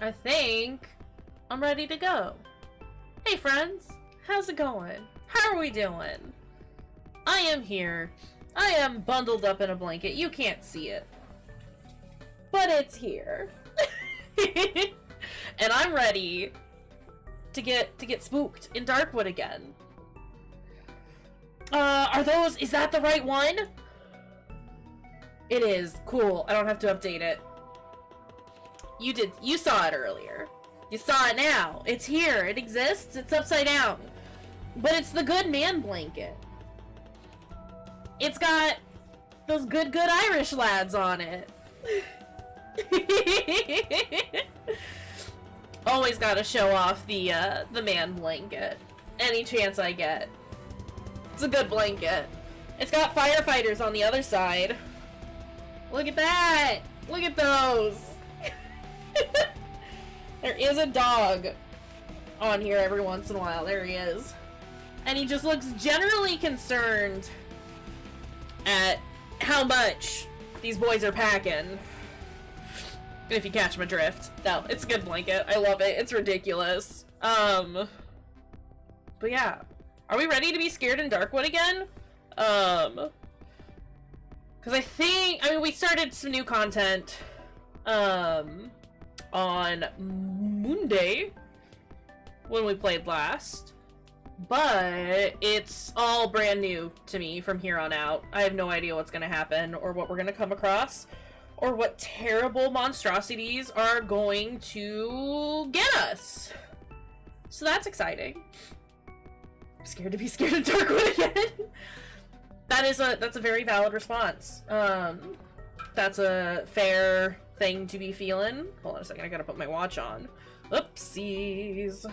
I think I'm ready to go. Hey friends, how's it going? How are we doing? I am here. I am bundled up in a blanket. You can't see it, but it's here. And I'm ready to get spooked in Darkwood again. Is that the right one? It is. Cool. I don't have to update it. You saw it earlier. You saw it now. It's here. It exists. It's upside down. But it's the good man blanket. It's got those good Irish lads on it. Always gotta show off the man blanket. Any chance I get. It's a good blanket. It's got firefighters on the other side. Look at that! Look at those! There is a dog on here every once in a while. There he is. And he just looks generally concerned at how much these boys are packing. If you catch my drift. No, it's a good blanket. I love it. It's ridiculous. But yeah. Are we ready to be scared in Darkwood again? Because I mean, we started some new content, on Monday, when we played last. But it's all brand new to me from here on out. I have no idea what's gonna happen, or what we're gonna come across, or what terrible monstrosities are going to get us. So that's exciting. I'm scared to be scared of Darkwood again. That's a very valid response. That's a fair thing to be feeling. Hold on a second, I gotta put my watch on. Oopsies.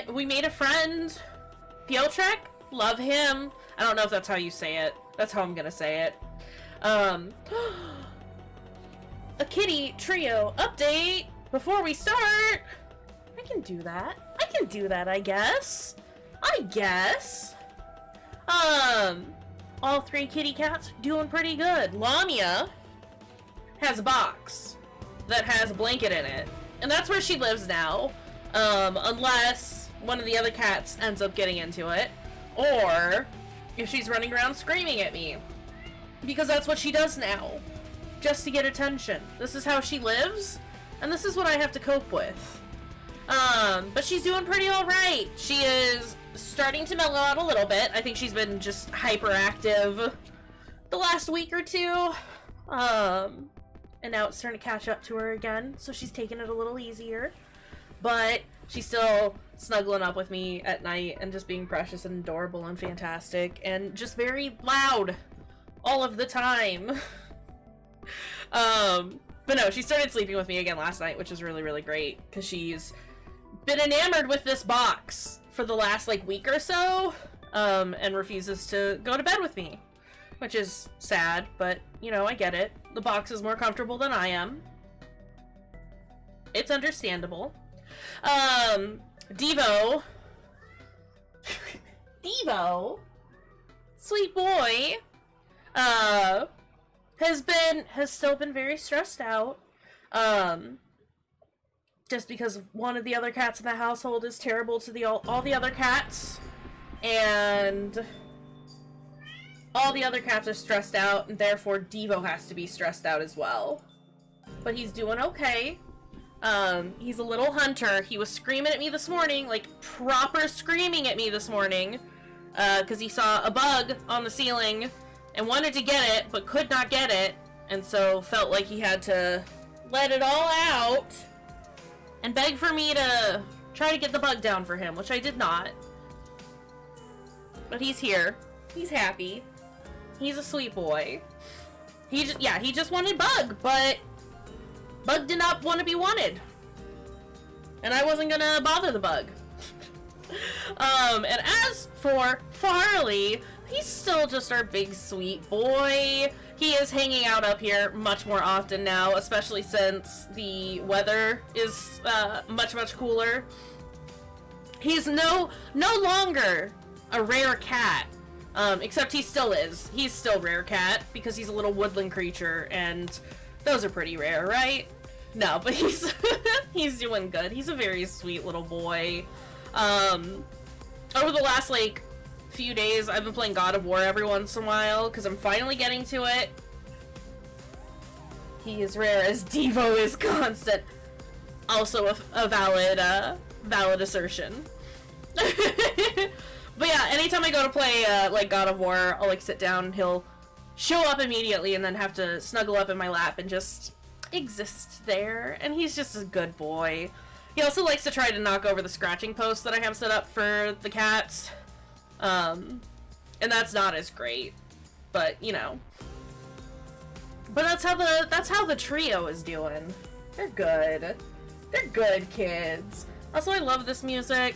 We made a friend. Piotrek, love him. I don't know if that's how you say it. That's how I'm gonna say it. A kitty trio update before we start. I can do that. I guess. All three kitty cats doing pretty good. Lamia has a box that has a blanket in it, and that's where she lives now. Unless one of the other cats ends up getting into it, or if she's running around screaming at me, because that's what she does now, just to get attention. This is how she lives, and this is what I have to cope with. But she's doing pretty alright. She is starting to mellow out a little bit. I think she's been just hyperactive the last week or two. And now it's starting to catch up to her again, so she's taking it a little easier. But she's still snuggling up with me at night and just being precious and adorable and fantastic and just very loud all of the time. But no, she started sleeping with me again last night, which is really, really great, because she's been enamored with this box for the last, like, week or so, and refuses to go to bed with me, which is sad, but, you know, I get it. The box is more comfortable than I am. It's understandable. Devo, sweet boy, has still been very stressed out, just because one of the other cats in the household is terrible to all the other cats, and all the other cats are stressed out, and therefore Devo has to be stressed out as well. But he's doing okay. He's a little hunter. He was screaming at me this morning, like proper screaming at me this morning, because he saw a bug on the ceiling and wanted to get it, but could not get it, and so felt like he had to let it all out and beg for me to try to get the bug down for him, which I did not. But he's here. He's happy. He's a sweet boy. He just wanted Bug, but Bug did not want to be wanted. And I wasn't gonna bother the Bug. And as for Farley, he's still just our big sweet boy. He is hanging out up here much more often now, especially since the weather is much, much cooler. He's no longer a rare cat Except he still is. He's still rare cat, because he's a little woodland creature, and those are pretty rare, right? No, but he's he's doing good. He's a very sweet little boy. Over the last, like, few days, I've been playing God of War every once in a while, because I'm finally getting to it. He is rare as Devo is constant. Also a valid assertion. But yeah, anytime I go to play, like, God of War, I'll, like, sit down, and he'll show up immediately, and then have to snuggle up in my lap and just exist there. And he's just a good boy. He also likes to try to knock over the scratching post that I have set up for the cats. And that's not as great. But, you know. But that's how the trio is doing. They're good. They're good kids. Also, I love this music.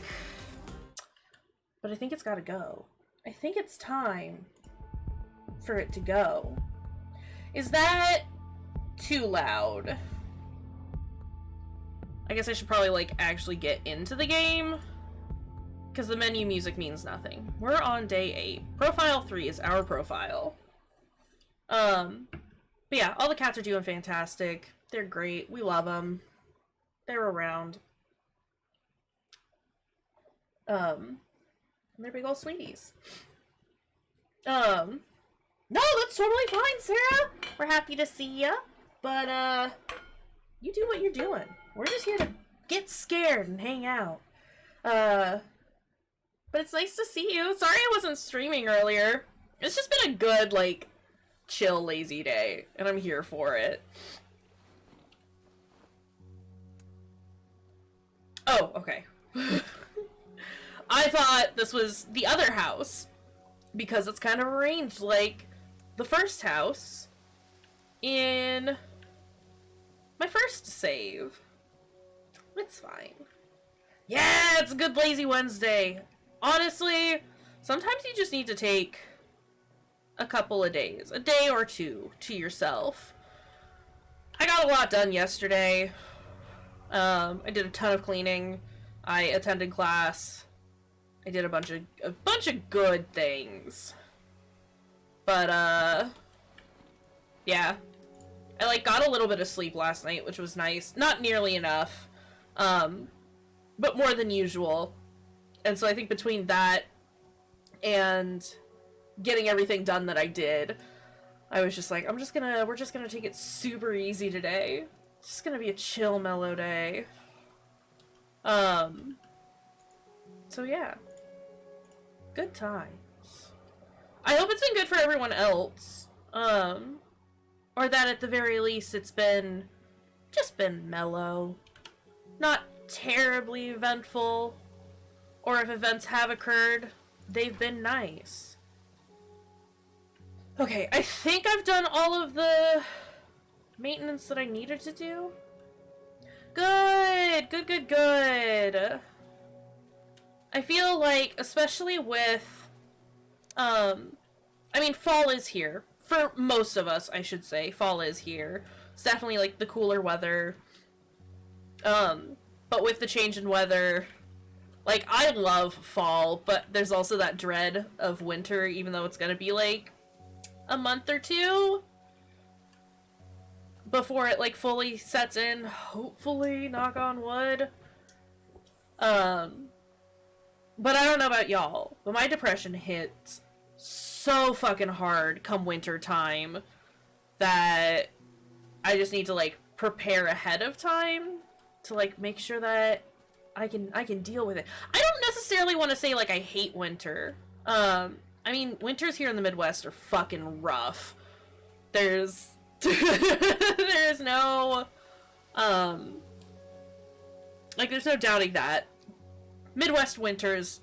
But I think it's gotta go. I think it's time for it to go. Is that too loud? I guess I should probably, like, actually get into the game. Because the menu music means nothing. We're on day 8. Profile 3 is our profile. But yeah, all the cats are doing fantastic. They're great. We love them. They're around. They're big old sweeties. No, that's totally fine, Sarah. We're happy to see ya. But, you do what you're doing. We're just here to get scared and hang out. But it's nice to see you. Sorry I wasn't streaming earlier. It's just been a good, like, chill, lazy day. And I'm here for it. Oh, okay. I thought this was the other house. Because it's kind of arranged like the first house in my first save. It's fine. Yeah, it's a good lazy Wednesday. Honestly, sometimes you just need to take a couple of days, a day or two to yourself. I got a lot done yesterday. I did a ton of cleaning. I attended class. I did a bunch of good things. But yeah. I like got a little bit of sleep last night, which was nice. Not nearly enough. But more than usual. And so I think between that and getting everything done that I did, I was just like, we're just gonna take it super easy today. It's just gonna be a chill, mellow day. So yeah. Good times. I hope it's been good for everyone else. Or that at the very least it's just been mellow. Not terribly eventful. Or if events have occurred, they've been nice. Okay, I think I've done all of the maintenance that I needed to do. Good! Good, good, good! I feel like, especially with, I mean, fall is here. For most of us, I should say. Fall is here. It's definitely, like, the cooler weather. But with the change in weather, like, I love fall, but there's also that dread of winter, even though it's gonna be, like, a month or two before it, like, fully sets in. Hopefully, knock on wood. But I don't know about y'all, but my depression hits so fucking hard come winter time that I just need to, like, prepare ahead of time to, like, make sure that I can deal with it. I don't necessarily want to say, like, I hate winter. I mean, winters here in the Midwest are fucking rough. There's there's no like, there's no doubting that. Midwest winters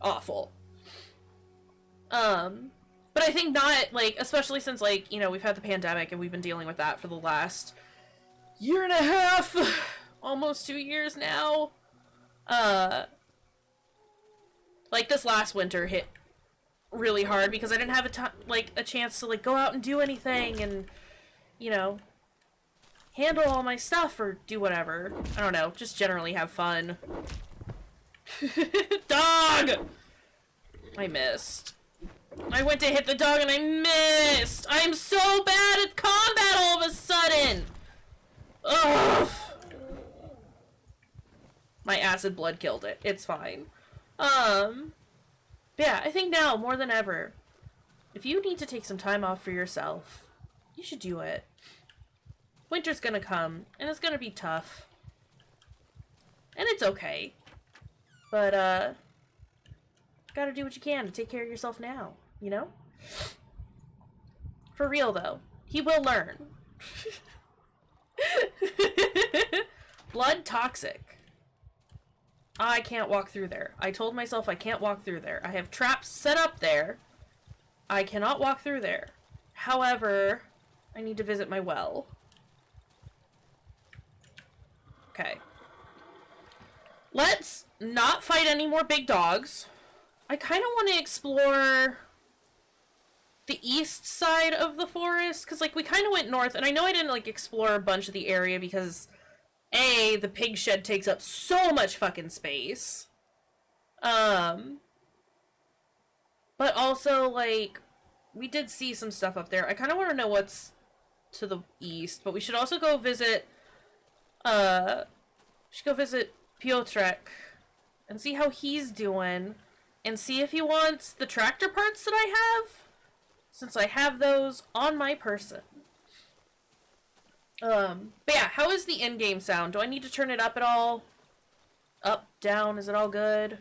awful. But I think not, like, especially since, like, you know, we've had the pandemic and we've been dealing with that for the last year and a half, almost 2 years now. Like, this last winter hit really hard because I didn't have a chance to, like, go out and do anything and, you know, handle all my stuff or do whatever. I don't know, just generally have fun. Dog! I missed. I went to hit the dog and I missed! I'm so bad at combat all of a sudden! Ugh! My acid blood killed it. It's fine. Yeah, I think now, more than ever, if you need to take some time off for yourself, you should do it. Winter's gonna come, and it's gonna be tough. And it's okay. But, gotta do what you can to take care of yourself now, you know? For real, though. He will learn. Blood toxic. I can't walk through there. I told myself I can't walk through there. I have traps set up there. I cannot walk through there. However, I need to visit my well. Okay. Let's not fight any more big dogs. I kind of want to explore the east side of the forest, because, like, we kind of went north, and I know I didn't, like, explore a bunch of the area because, A, the pig shed takes up so much fucking space. But also, like, we did see some stuff up there. I kind of want to know what's to the east, but we should also go visit, Piotrek and see how he's doing, and see if he wants the tractor parts that I have, since I have those on my person. But yeah, how is the in-game sound? Do I need to turn it up at all? Up, down, is it all good?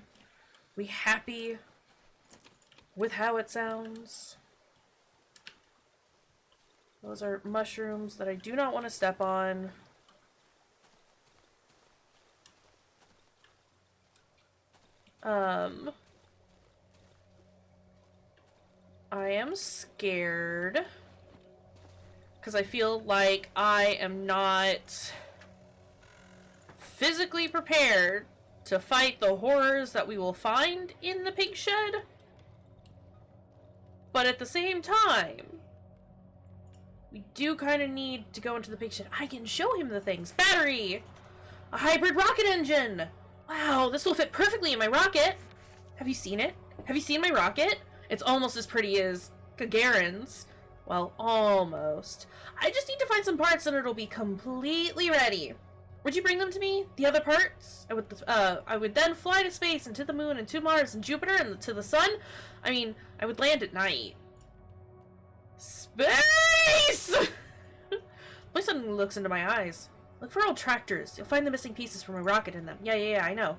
We happy with how it sounds? Those are mushrooms that I do not want to step on. I am scared because I feel like I am not physically prepared to fight the horrors that we will find in the pig shed. But at the same time, we do kind of need to go into the pig shed. I can show him the things. Battery! A hybrid rocket engine! Wow, this will fit perfectly in my rocket! Have you seen it? Have you seen my rocket? It's almost as pretty as Gagarin's. Well, almost. I just need to find some parts and it'll be completely ready. Would you bring them to me? The other parts? I would then fly to space and to the moon and to Mars and Jupiter and to the sun. I mean, I would land at night. Space! My son looks into my eyes. Look for old tractors. You'll find the missing pieces from a rocket in them. Yeah, I know.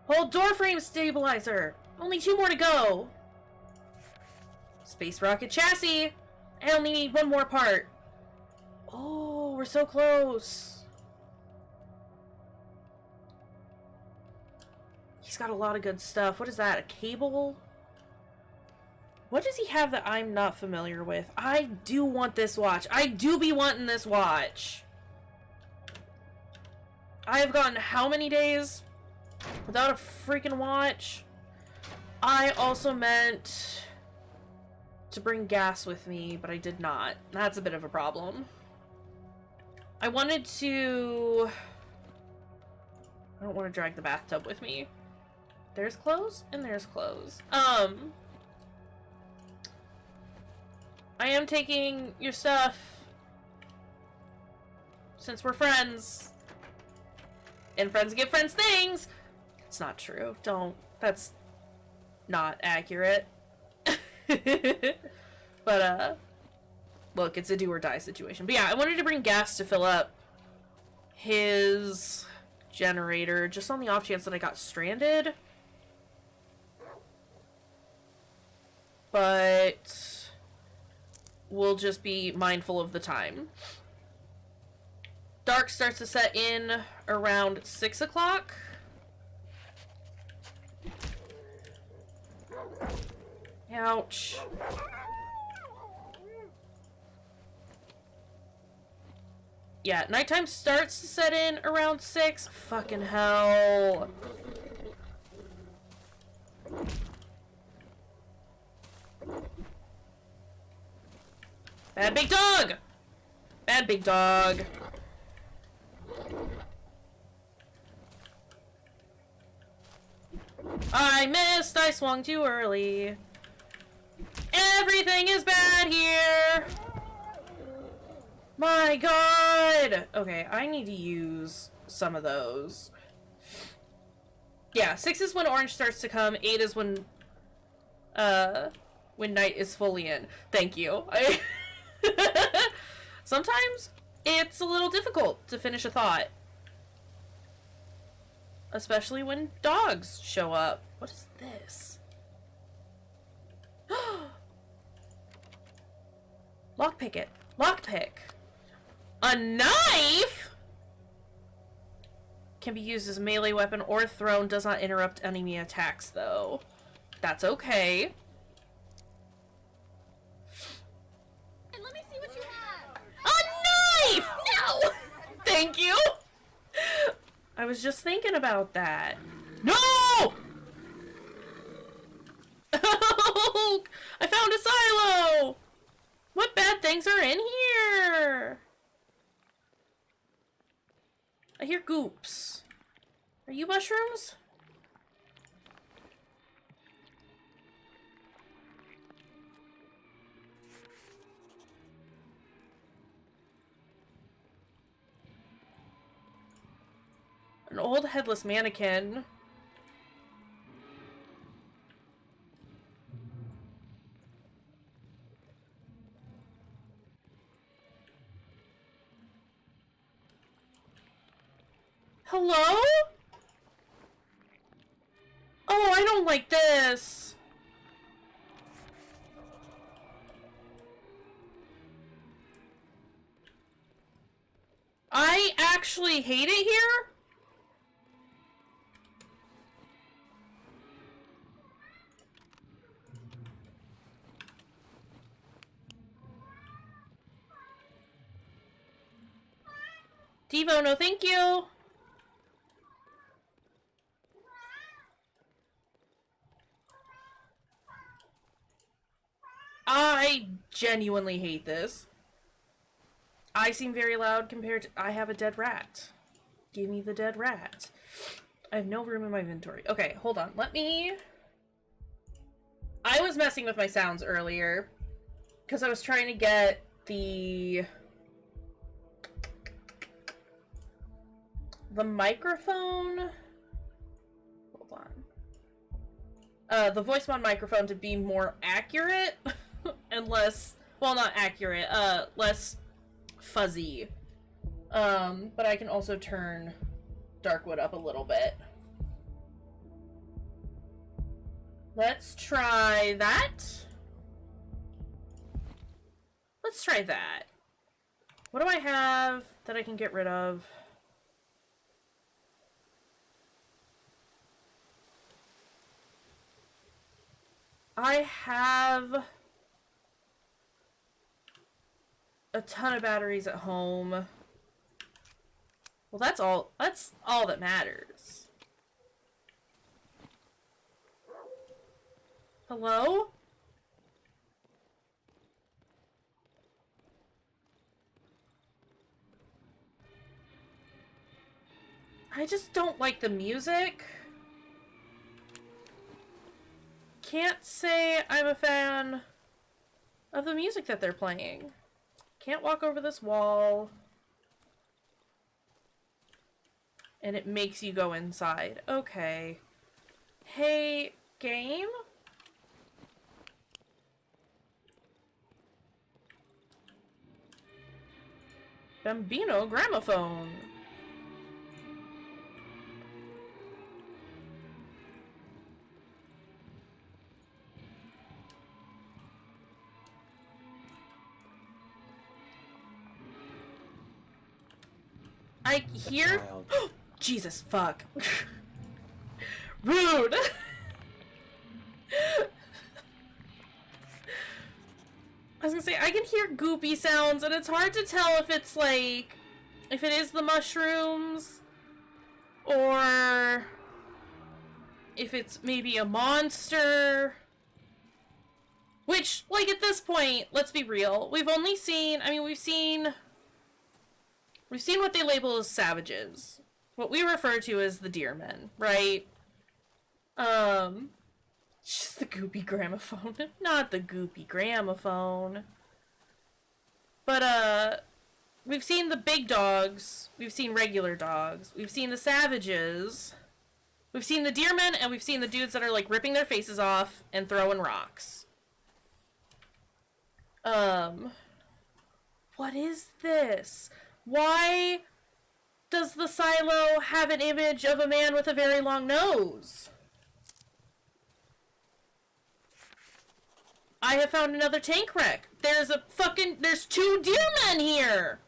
Hold door frame stabilizer. Only 2 more to go. Space rocket chassis. I only need 1 more part. Oh, we're so close. He's got a lot of good stuff. What is that? A cable? What does he have that I'm not familiar with? I do want this watch. I do be wanting this watch. I have gone how many days without a freaking watch? I also meant to bring gas with me, but I did not. That's a bit of a problem. I wanted to... I don't want to drag the bathtub with me. There's clothes, and there's clothes. I am taking your stuff. Since we're friends. And friends give friends things! It's not true. Don't. That's not accurate. But, look, it's a do or die situation. But yeah, I wanted to bring gas to fill up his generator, just on the off chance that I got stranded. But we'll just be mindful of the time. Dark starts to set in around 6 o'clock. Ouch. Yeah, nighttime starts to set in around 6. Fucking hell. Bad big dog! Bad big dog. I missed! I swung too early. Everything is bad here! My god! Okay, I need to use some of those. Yeah, 6 is when orange starts to come, 8 is when night is fully in. Thank you. Sometimes it's a little difficult to finish a thought. Especially when dogs show up. What is this? Lockpick it. Lockpick. A knife? Can be used as a melee weapon or thrown. Does not interrupt enemy attacks, though. That's okay. And let me see what you have. A knife! No! Thank you! I was just thinking about that. No! Oh, I found a silo! What bad things are in here? I hear goops. Are you mushrooms? An old headless mannequin. Hello? Oh, I don't like this. I actually hate it here. Devo, no thank you. I genuinely hate this. I seem very loud compared to... I have a dead rat. Give me the dead rat. I have no room in my inventory. Okay, hold on. Let me... I was messing with my sounds earlier because I was trying to get the microphone... Hold on. The voice mod microphone to be more accurate and less... Well, not accurate. Less fuzzy. But I can also turn Darkwood up a little bit. Let's try that. Let's try that. What do I have that I can get rid of? I have a ton of batteries at home. Well, that's all that matters. Hello? I just don't like the music. Can't say I'm a fan of the music that they're playing. Can't walk over this wall. And it makes you go inside. Okay. Hey, game? Bambino gramophone. I hear... Jesus, fuck. Rude! I was gonna say, I can hear goopy sounds, and it's hard to tell if it's like... If it is the mushrooms, or... if it's maybe a monster... Which, like, at this point, let's be real, we've only seen... I mean, we've seen what they label as savages. What we refer to as the deer men, right? Just the goopy gramophone. Not the goopy gramophone. But, we've seen the big dogs. We've seen regular dogs. We've seen the savages. We've seen the deermen, and we've seen the dudes that are, like, ripping their faces off and throwing rocks. What is this? Why does the silo have an image of a man with a very long nose? I have found another tank wreck. There's two deermen here!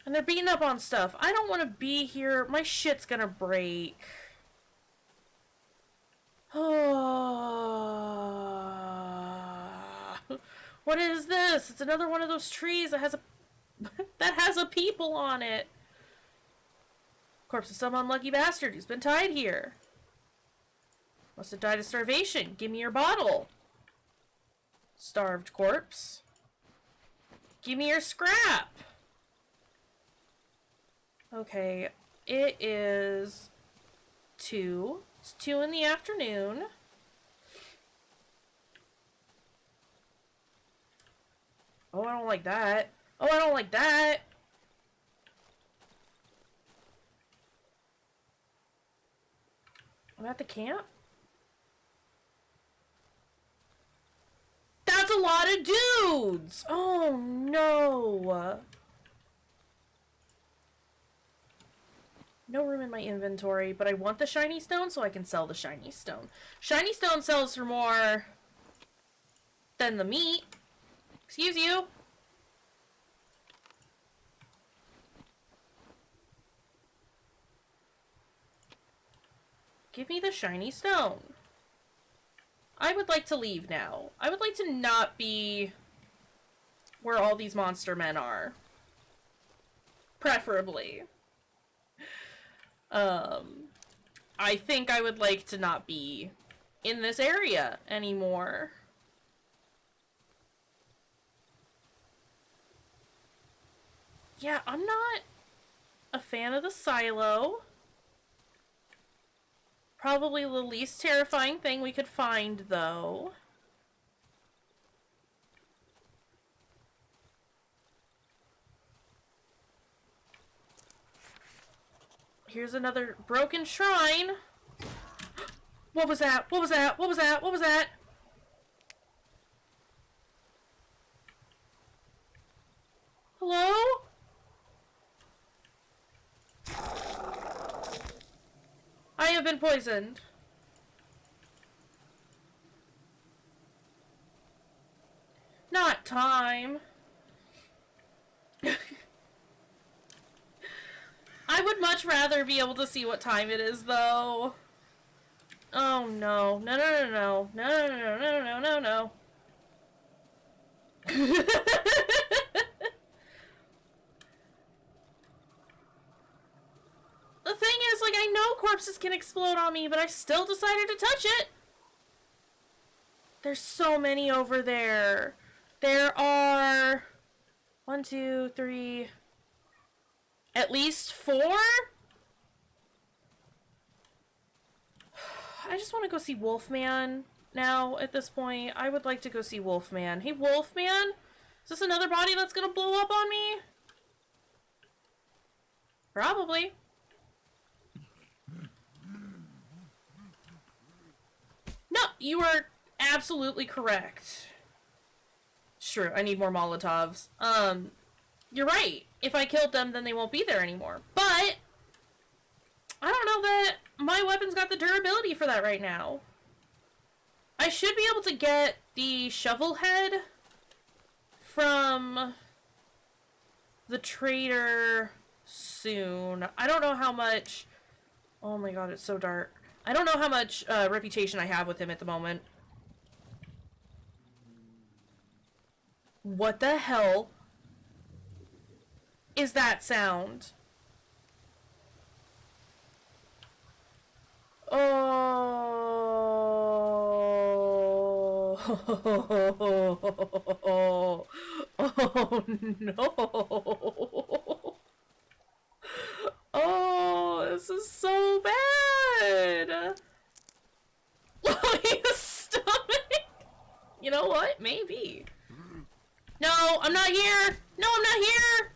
And they're beating up on stuff. I don't want to be here. My shit's gonna break. What is this? It's another one of those trees that has a that has a people on it. Corpse of some unlucky bastard who's been tied here. Must have died of starvation. Give me your bottle. Starved corpse. Give me your scrap. Okay, it is 2. It's 2 in the afternoon. Oh, I don't like that. Oh, I don't like that. I'm at the camp? That's a lot of dudes! Oh, no. No room in my inventory, but I want the shiny stone so I can sell the shiny stone. Shiny stone sells for more than the meat. Excuse you. Give me the shiny stone. I would like to leave now. I would like to not be where all these monster men are. Preferably. I think I would like to not be in this area anymore. Yeah, I'm not a fan of the silo. Probably the least terrifying thing we could find, though. Here's another broken shrine. What was that? What was that? What was that? What was that? Hello? I have been poisoned. Not time. I would much rather be able to see what time it is, though. Oh no. No, no, no, no. No, no, no, no, no, no, no. The thing is, like, I know corpses can explode on me, but I still decided to touch it. There's so many over there. There are 1, 2, 3, at least 4? I just want to go see Wolfman now at this point. I would like to go see Wolfman. Hey, Wolfman? Is this another body that's gonna blow up on me? Probably. No, you are absolutely correct. Sure, I need more Molotovs. You're right. If I killed them, then they won't be there anymore. But I don't know that my weapon's got the durability for that right now. I should be able to get the shovel head from the trader soon. I don't know how much... Oh my god, it's so dark. I don't know how much reputation I have with him at the moment. What the hell is that sound? Oh. Oh no. Oh This is so bad. Lomia's stomach. You know what? Maybe. No, I'm not here. No, I'm not here.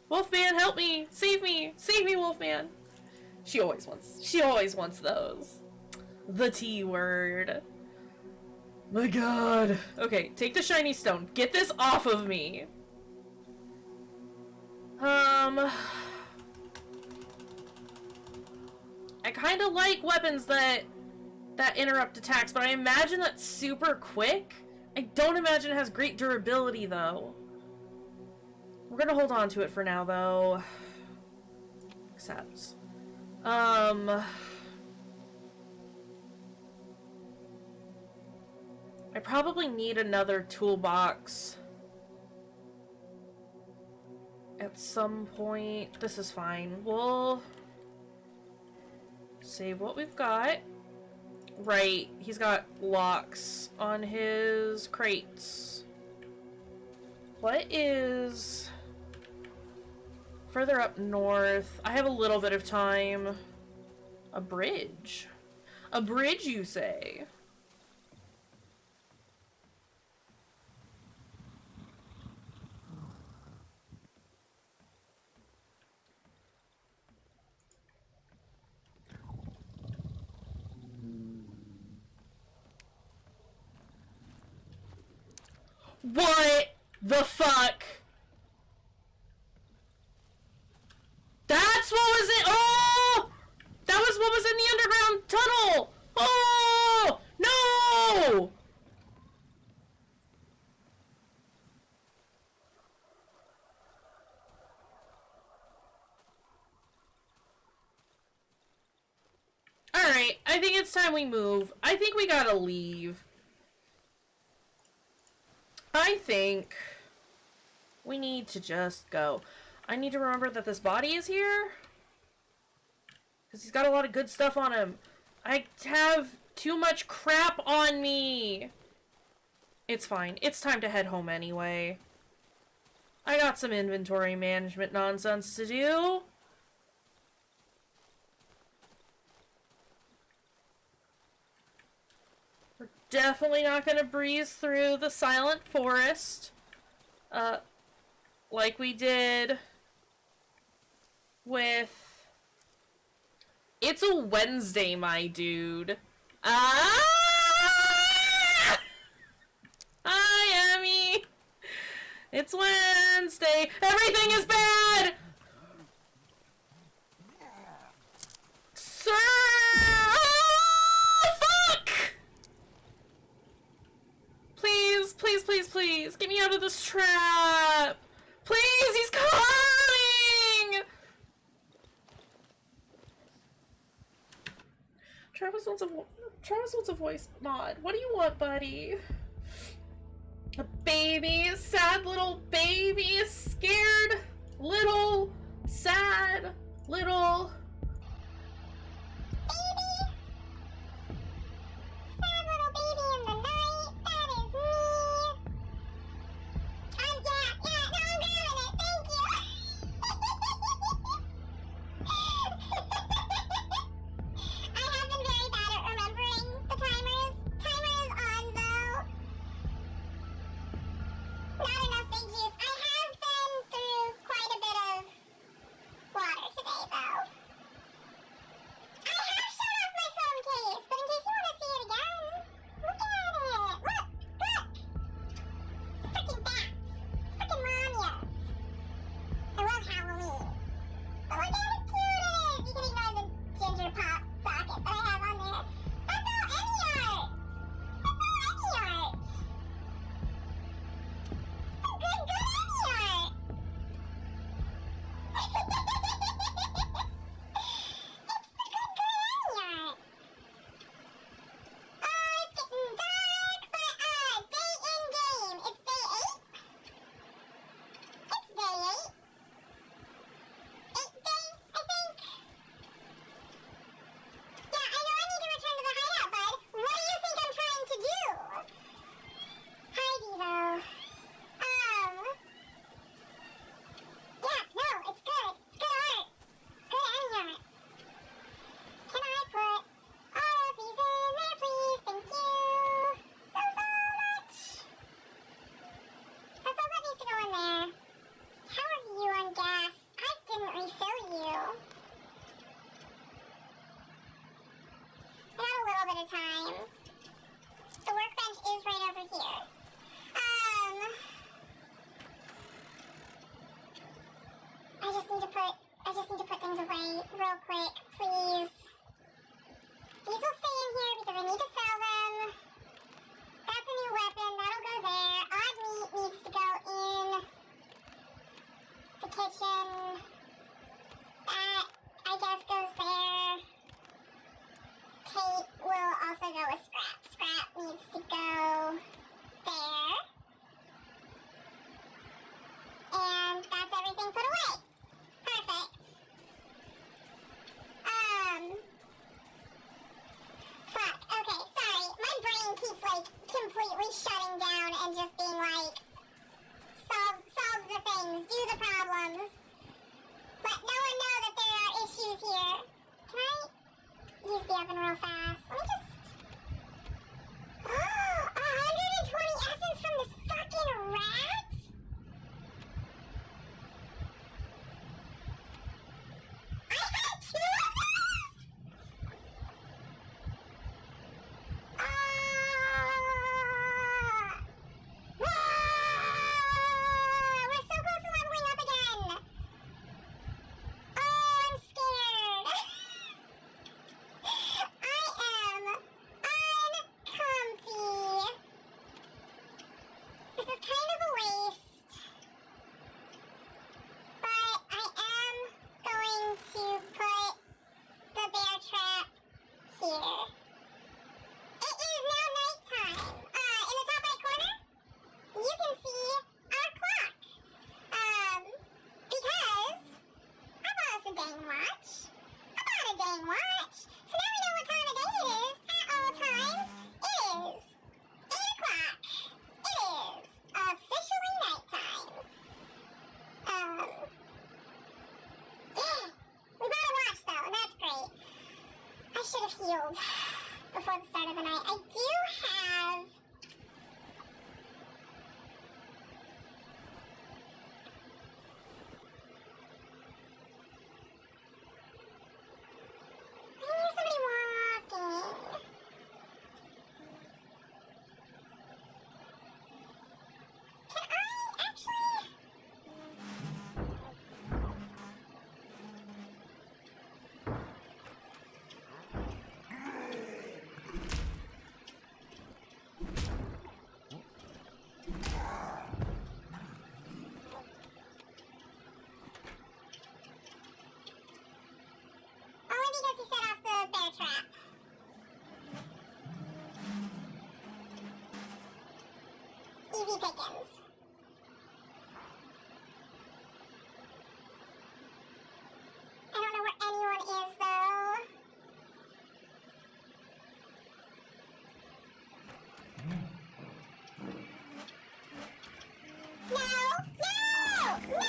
Wolfman, help me! Save me! Save me, Wolfman! She always wants those. The T word. My god. Okay, take the shiny stone. Get this off of me. I kinda like weapons that interrupt attacks, but I imagine that's super quick. I don't imagine it has great durability, though. We're gonna hold on to it for now, though. Except, I probably need another toolbox at some point. This is fine. We'll save what we've got. Right, he's got locks on his crates. What is further up north? I have a little bit of time. A bridge. A bridge, you say? What the fuck? That's what was it? Oh! That was what was in the underground tunnel! Oh! No! Alright, I think it's time we move. I think we gotta leave. I think we need to just go. I need to remember that this body is here. Because he's got a lot of good stuff on him. I have too much crap on me. It's fine. It's time to head home anyway. I got some inventory management nonsense to do. We're definitely not going to breeze through the silent forest. Like we did with... It's a Wednesday, my dude. Ah! Hi, Emmy. It's Wednesday. Everything is bad! Sir! Oh, fuck! Please, please, please, please. Get me out of this trap. Please, he's coming! Travis wants a voice mod. What do you want, buddy? A baby, a sad little baby, a scared little, sad little Baby! Sad little baby in the night, that is me! No, I'm grabbing it, thank you! I have been very bad at remembering the timers. Timer is on, though. Not enough thank yous. I have been through quite a bit of water today, though. real quick, please. These will stay in here because I need to sell them. That's a new weapon. That'll go there. Odd meat needs to go in the kitchen. That, I guess, goes there. Tape will also go with scrap. Scrap needs to go there. And that's everything put away. Perfect. Fuck. Okay, sorry. My brain keeps, like, completely shutting down and just being like, solve the things, do the problems. Let no one know that there are issues here. Can I use the oven real fast? Let me just... 120 essence from this fucking rat? I had 2 of those? We're so close to leveling up again. Oh, I'm scared. I am uncomfy. This is kind of a waste, but I am going to put the bear trap here. It is now nighttime. In the top right corner, you can see our clock. Because I bought us a dang watch. I bought a dang watch. So now we know what time of day it is at all times. It is 8 o'clock. It is officially nighttime. Yeah, we bought a watch though, and that's great. I should have healed before the start of the night. I do have... I can hear somebody walking. Can I actually... Only because he set off the bear trap. Easy pickings. I don't know where anyone is though. No! No! No!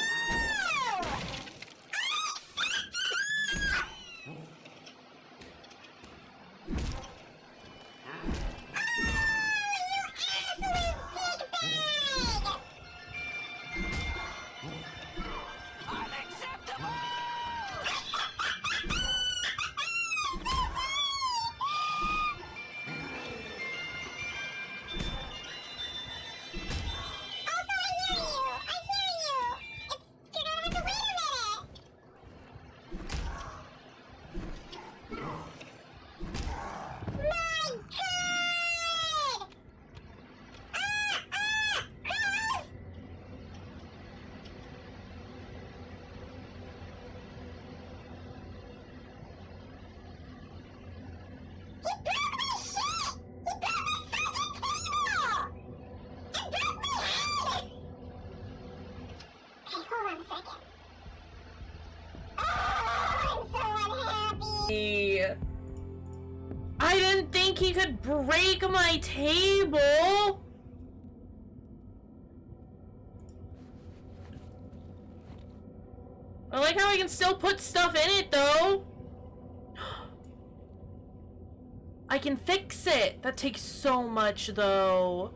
I didn't think he could break my table! I like how I can still put stuff in it, though! I can fix it! That takes so much, though.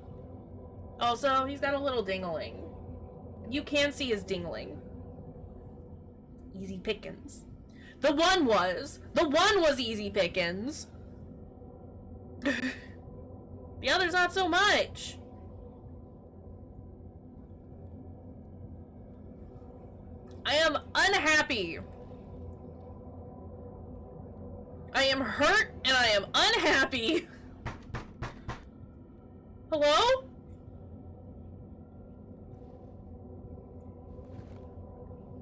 Also, he's got a little dingling. You can see his dingling. Easy pickings. The one was easy pickings. The other's not so much. I am unhappy I am hurt and I am unhappy. Hello?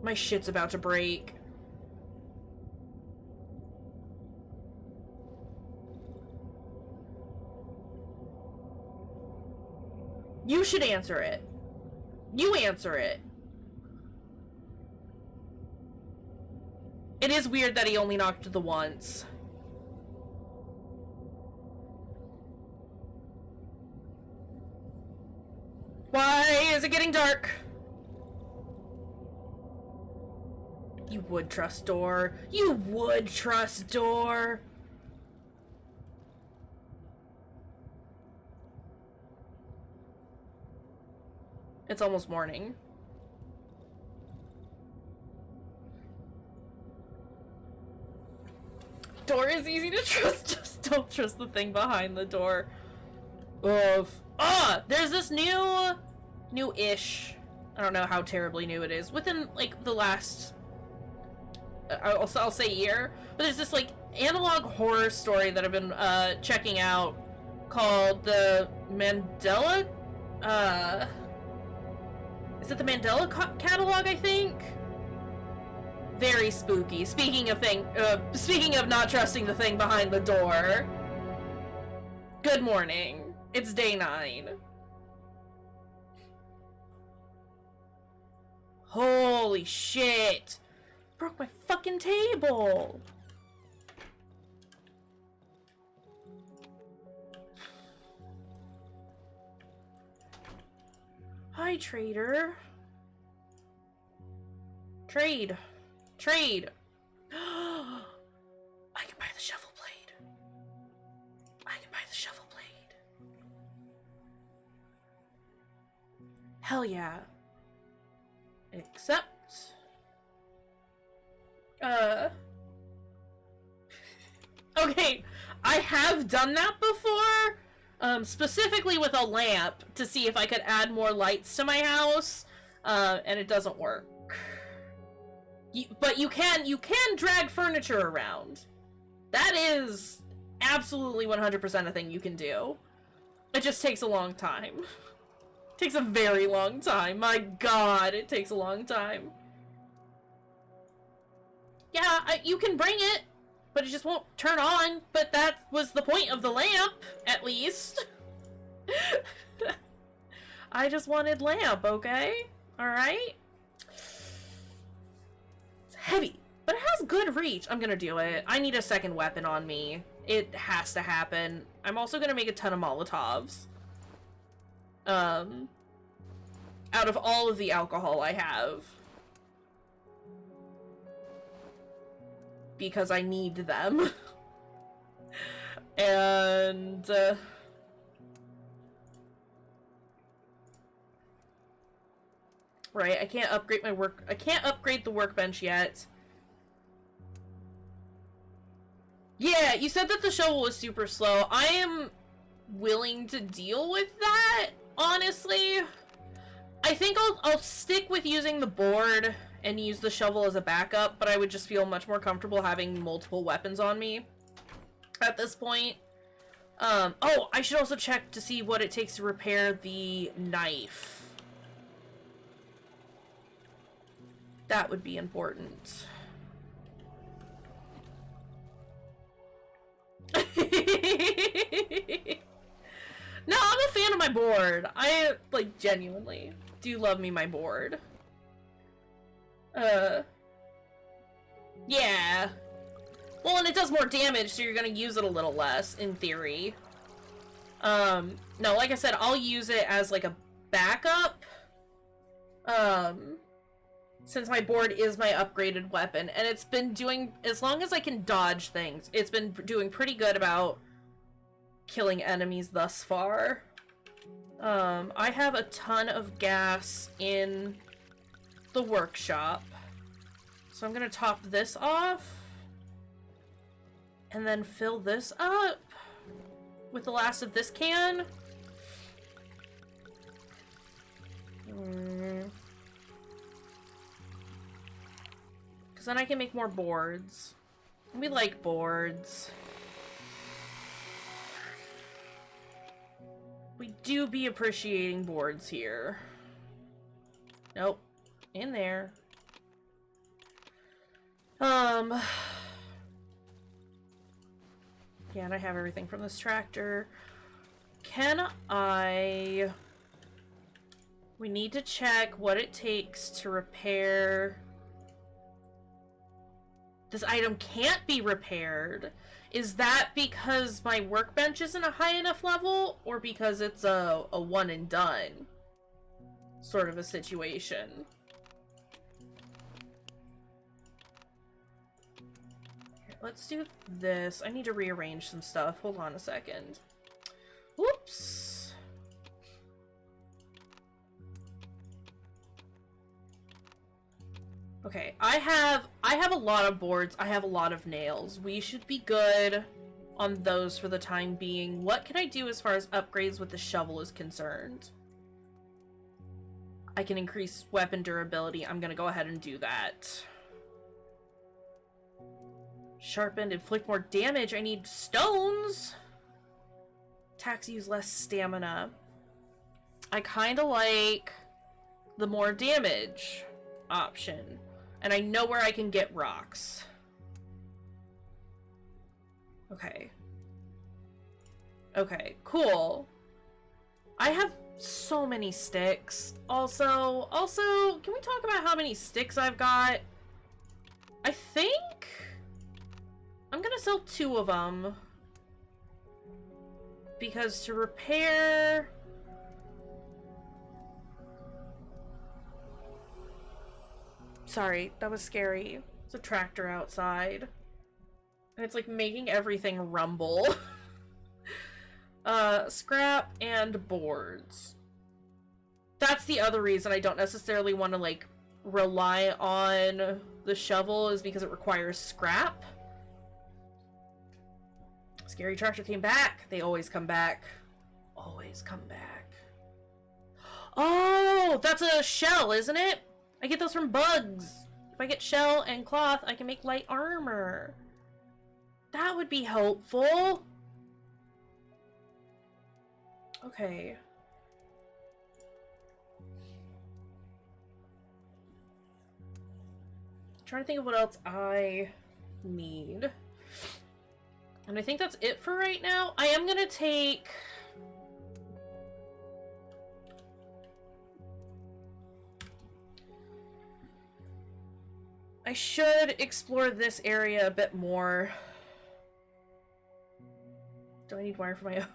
My shit's about to break. You should answer it. You answer it. It is weird that he only knocked the once. Why is it getting dark? You would trust door. You would trust door. It's almost morning. Door is easy to trust. Just don't trust the thing behind the door. There's this new-ish. I don't know how terribly new it is. Within like the last, I'll say year. But there's this like analog horror story that I've been checking out called the Mandela. Is it the Mandela catalog? I think. Very spooky. Speaking of not trusting the thing behind the door. Good morning. It's day 9. Holy shit! Broke my fucking table! Hi, trader. Trade. Trade. I can buy the shovel blade. I can buy the shovel blade. Hell yeah. Except... Okay, I have done that before, specifically with a lamp to see if I could add more lights to my house, and it doesn't work. But you can drag furniture around. That is absolutely 100% a thing you can do. It just takes a long time. It takes a very long time. My god, it takes a long time. Yeah, you can bring it, but it just won't turn on. But that was the point of the lamp, at least. I just wanted lamp, okay? Alright? Heavy, but it has good reach. I'm gonna do it. I need a second weapon on me. It has to happen. I'm also gonna make a ton of Molotovs. Out of all of the alcohol I have. Because I need them. And, right, I can't upgrade the workbench yet. Yeah, you said that the shovel was super slow. I am willing to deal with that, honestly. I think I'll stick with using the board and use the shovel as a backup, but I would just feel much more comfortable having multiple weapons on me at this point. Oh, I should also check to see what it takes to repair the knife. That would be important. No, I'm a fan of my board. I, like, genuinely do love me my board. Yeah. Well, and it does more damage, so you're gonna use it a little less, in theory. No, like I said, I'll use it as, like, a backup. Since my board is my upgraded weapon, and it's been doing, as long as I can dodge things, it's been doing pretty good about killing enemies thus far. I have a ton of gas in the workshop, so I'm gonna top this off, and then fill this up with the last of this can. Because then I can make more boards. We like boards. We do be appreciating boards here. Nope. In there. Yeah, and I have everything from this tractor. Can I... We need to check what it takes to repair... This item can't be repaired. Is that because my workbench isn't a high enough level, or because it's a one and done sort of a situation? Here, let's do this. I need to rearrange some stuff. Hold on a second. Whoops. Okay, I have a lot of boards. I have a lot of nails. We should be good on those for the time being. What can I do as far as upgrades with the shovel is concerned? I can increase weapon durability. I'm gonna go ahead and do that. Sharpened, inflict more damage. I need stones. Attacks use less stamina. I kind of like the more damage option. And I know where I can get rocks. Okay. Okay, cool. I have so many sticks. Also, can we talk about how many sticks I've got? I think I'm gonna sell 2 of them. Because to repair... Sorry, that was scary. It's a tractor outside. And it's like making everything rumble. Scrap and boards. That's the other reason I don't necessarily want to like rely on the shovel, is because it requires scrap. Scary tractor came back. They always come back. Always come back. Oh, that's a shell, isn't it? I get those from bugs. If I get shell and cloth, I can make light armor. That would be helpful. Okay. I'm trying to think of what else I need. And I think that's it for right now. I am gonna take... I should explore this area a bit more. Do I need wire for my own?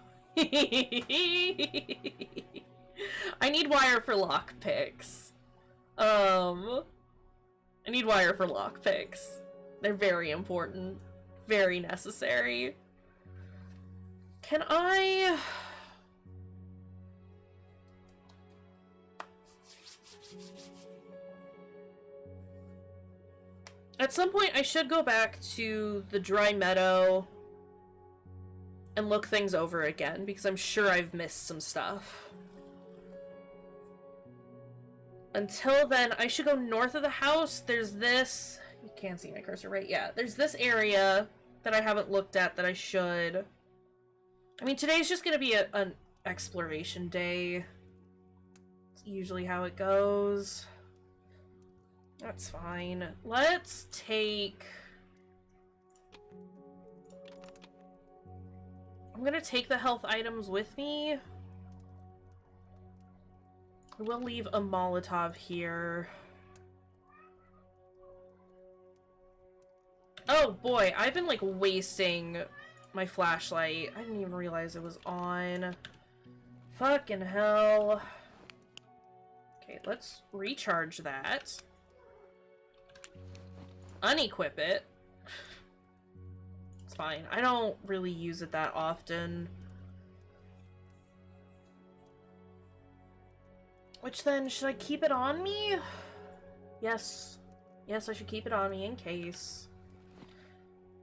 I need wire for lockpicks. I need wire for lockpicks. They're very important. Very necessary. Can I... At some point, I should go back to the dry meadow and look things over again, because I'm sure I've missed some stuff. Until then, I should go north of the house. There's this... You can't see my cursor, right? Yeah, there's this area that I haven't looked at that I should. I mean, today's just gonna be an exploration day. It's usually how it goes. That's fine. Let's take... I'm gonna take the health items with me. I will leave a Molotov here. Oh boy, I've been like wasting my flashlight. I didn't even realize it was on. Fucking hell. Okay, let's recharge that. Unequip it. It's fine. I don't really use it that often. Which then, should I keep it on me? Yes. Yes, I should keep it on me in case.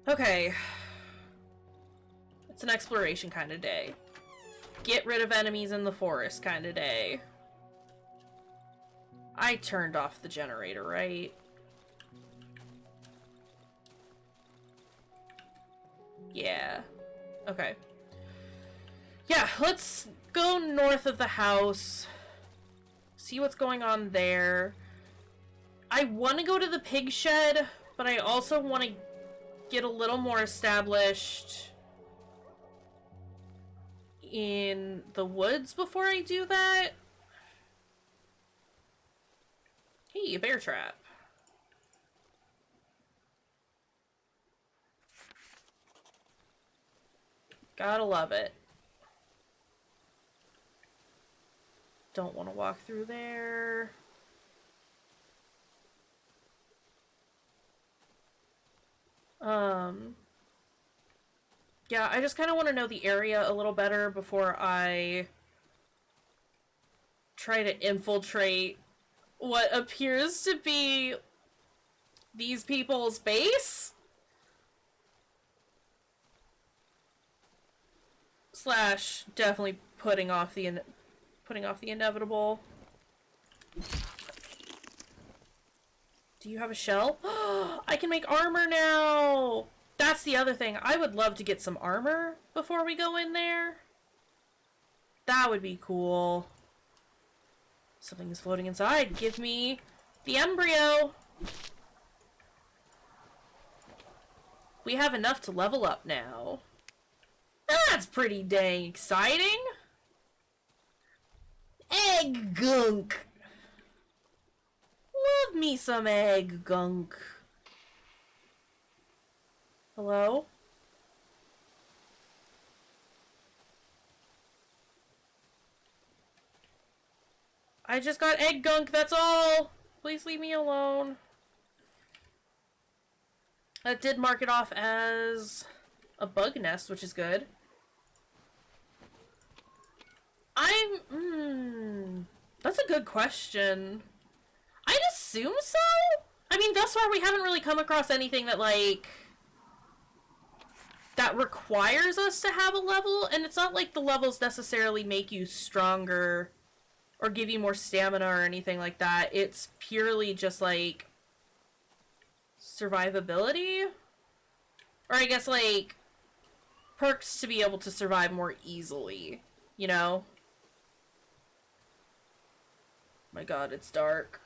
Okay. It's an exploration kind of day. Get rid of enemies in the forest kind of day. I turned off the generator, right? Yeah. Okay. Yeah, let's go north of the house. See what's going on there. I want to go to the pig shed, but I also want to get a little more established in the woods before I do that. Hey, a bear trap. Gotta love it. Don't want to walk through there. Yeah, I just kind of want to know the area a little better before I try to infiltrate what appears to be these people's base? Slash, definitely putting off the inevitable. Do you have a shell? I can make armor now! That's the other thing. I would love to get some armor before we go in there. That would be cool. Something is floating inside. Give me the embryo. We have enough to level up now. That's pretty dang exciting. Egg gunk. Love me some egg gunk. Hello? I just got egg gunk, that's all! Please leave me alone. That did mark it off as a bug nest, which is good. That's a good question. I'd assume so? I mean, thus far we haven't really come across anything that, like, that requires us to have a level, and it's not like the levels necessarily make you stronger or give you more stamina or anything like that. It's purely just, like, survivability? Or I guess, like, perks to be able to survive more easily, you know? My god, it's dark.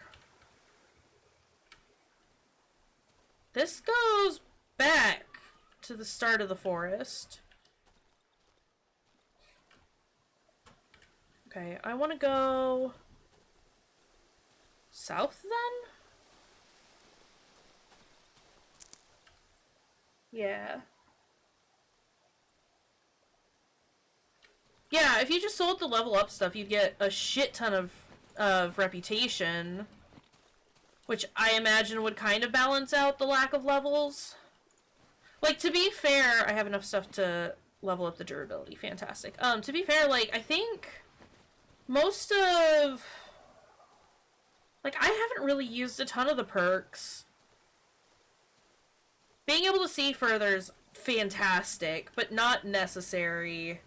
This goes back to the start of the forest. Okay, I want to go south then? Yeah. Yeah, if you just sold the level up stuff, you'd get a shit ton of reputation, which I imagine would kind of balance out the lack of levels. Like, to be fair, I have enough stuff to level up the durability. Fantastic. To be fair, like, I think most of... Like, I haven't really used a ton of the perks. Being able to see further is fantastic, but not necessary.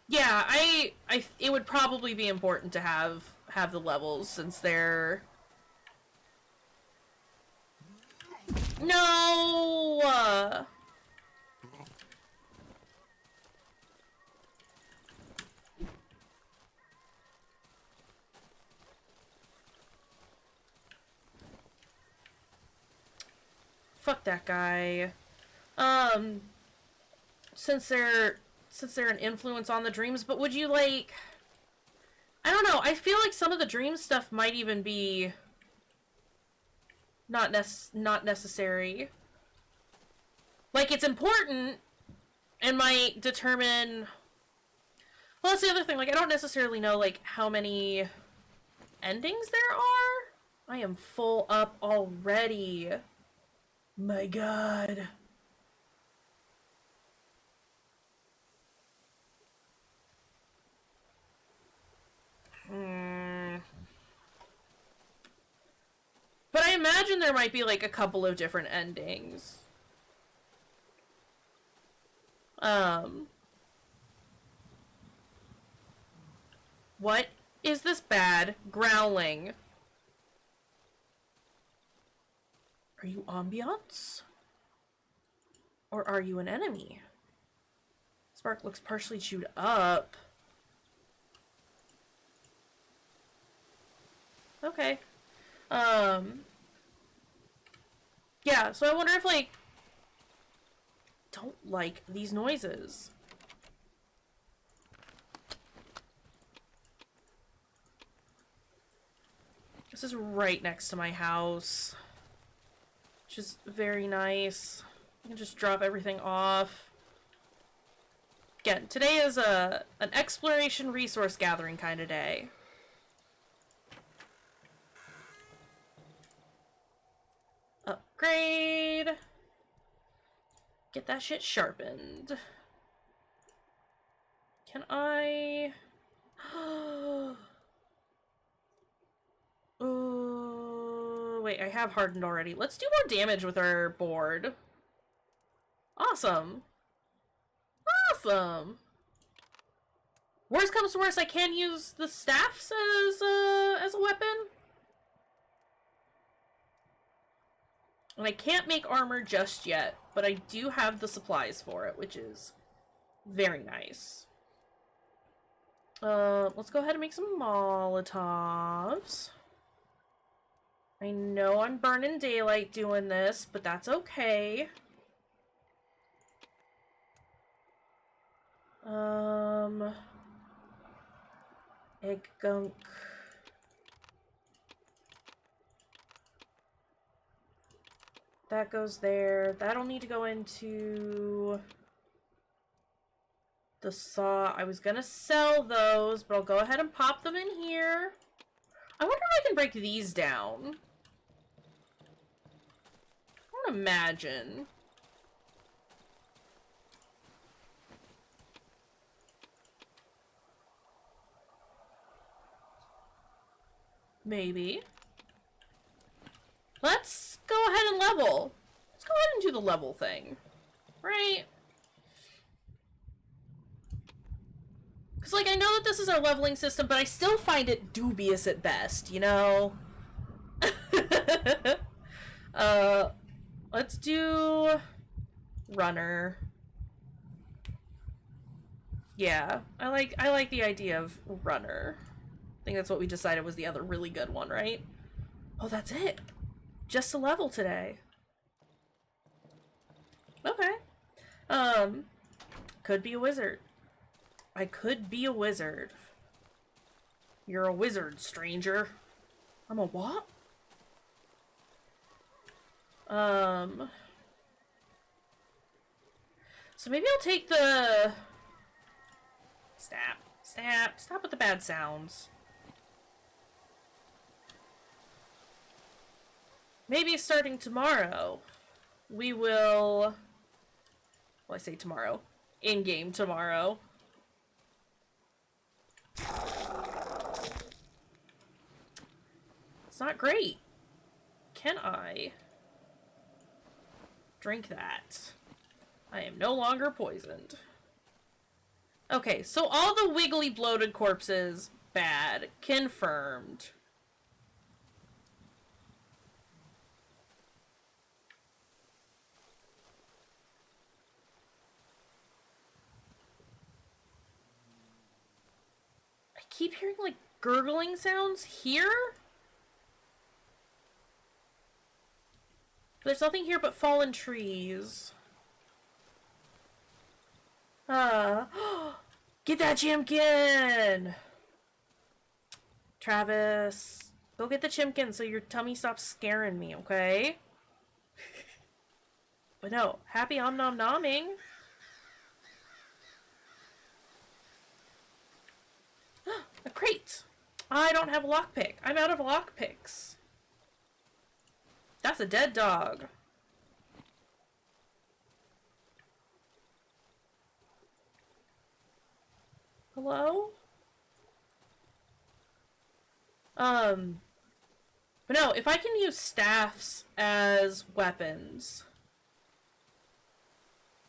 Yeah, it would probably be important to have the levels since they're... No! Fuck that guy. Since they're an influence on the dreams, but would you, like... I don't know, I feel like some of the dream stuff might even be not necessary. Like, it's important and might determine... Well, that's the other thing, like, I don't necessarily know, like, how many endings there are. I am full up already. My god. But I imagine there might be, like, a couple of different endings. What is this bad growling? Are you ambiance? Or are you an enemy? Spark looks partially chewed up. Okay. Yeah, so I wonder if, like, don't like these noises. This is right next to my house, which is very nice. I can just drop everything off. Again, today is an exploration resource gathering kind of day. Upgrade. Get that shit sharpened. Can I... wait, I have hardened already. Let's do more damage with our board. Awesome. Awesome. Worst comes to worst, I can use the staffs as a weapon. And I can't make armor just yet, but I do have the supplies for it, which is very nice. Let's go ahead and make some Molotovs. I know I'm burning daylight doing this, but that's okay. Egg gunk. That goes there. That'll need to go into the saw. I was gonna sell those, but I'll go ahead and pop them in here. I wonder if I can break these down. I don't imagine. Maybe. Let's go ahead and level. Let's go ahead and do the level thing. Right? Because, like, I know that this is our leveling system, but I still find it dubious at best, you know? Let's do... runner. Yeah, I like the idea of runner. I think that's what we decided was the other really good one, right? Oh, that's it. Just a level today. Okay. Could be a wizard. I could be a wizard. You're a wizard, stranger. I'm a what? So maybe I'll take the... Stop with the bad sounds. Maybe starting tomorrow, we will... Well, I say tomorrow. In-game tomorrow. It's not great. Can I drink that? I am no longer poisoned. Okay, so all the wiggly bloated corpses, bad. Confirmed. I keep hearing, like, gurgling sounds here? There's nothing here but fallen trees. Get that chimkin! Travis, go get the chimkin so your tummy stops scaring me, okay? But no, happy om-nom-nomming. A crate! I don't have a lockpick. I'm out of lockpicks. That's a dead dog. Hello? But no, if I can use staffs as weapons,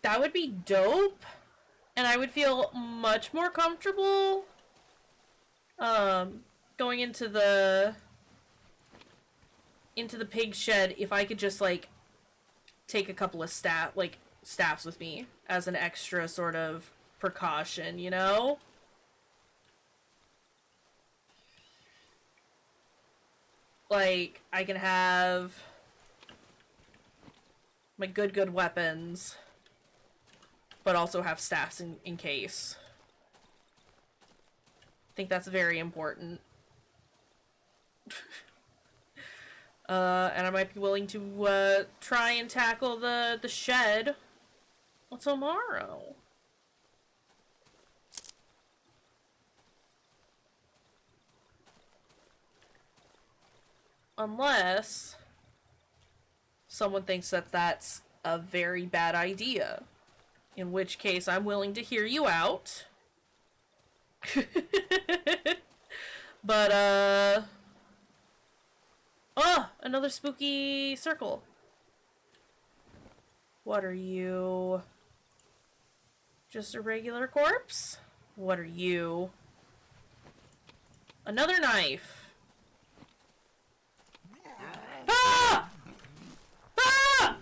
that would be dope, and I would feel much more comfortable, going into the into the pig shed if I could just, like, take a couple of staffs with me as an extra sort of precaution, you know? Like, I can have my good weapons, but also have staffs in case. I think that's very important. And I might be willing to, try and tackle the shed tomorrow. Unless someone thinks that that's a very bad idea. In which case, I'm willing to hear you out. But, oh! Another spooky circle. What are you? Just a regular corpse? What are you? Another knife. Ah! Ah!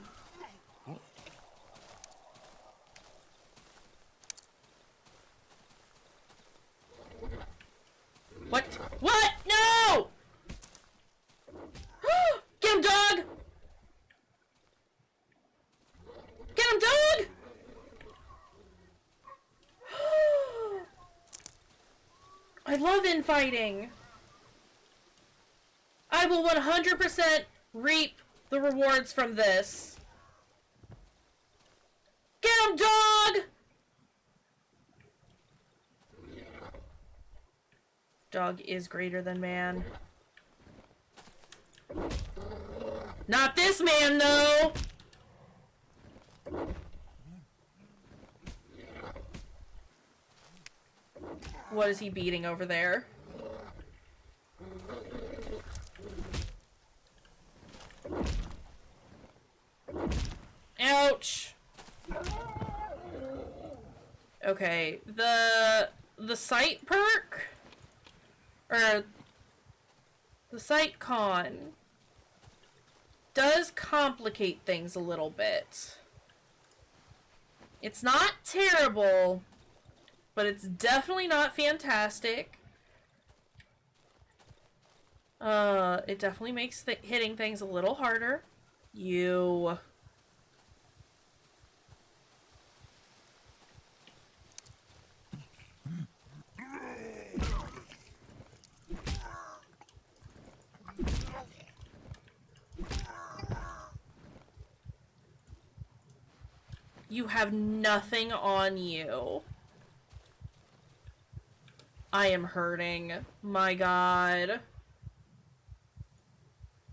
What? What? No! Get him, dog! Get him, dog! I love infighting. I will 100% reap the rewards from this. Get him, dog! Dog is greater than man. Not this man, though! What is he beating over there? Ouch! Okay, the sight perk? Or the sight con does complicate things a little bit. It's not terrible, but it's definitely not fantastic. It definitely makes hitting things a little harder. You have nothing on you. I am hurting. My God.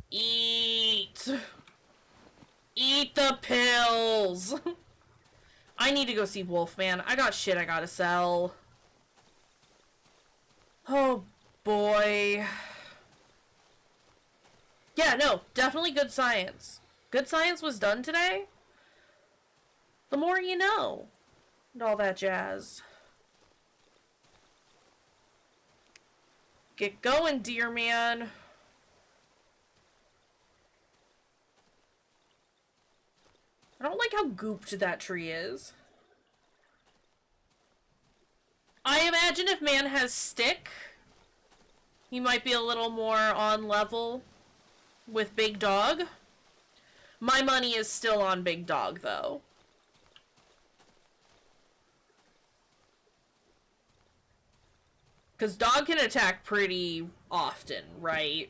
Eat. Eat the pills. I need to go see Wolfman. I got shit I gotta sell. Oh, boy. Yeah, no, definitely good science. Good science was done today. The more you know. And all that jazz. Get going, dear man. I don't like how gooped that tree is. I imagine if man has stick, he might be a little more on level with Big Dog. My money is still on Big Dog, though. Because Dog can attack pretty often, right?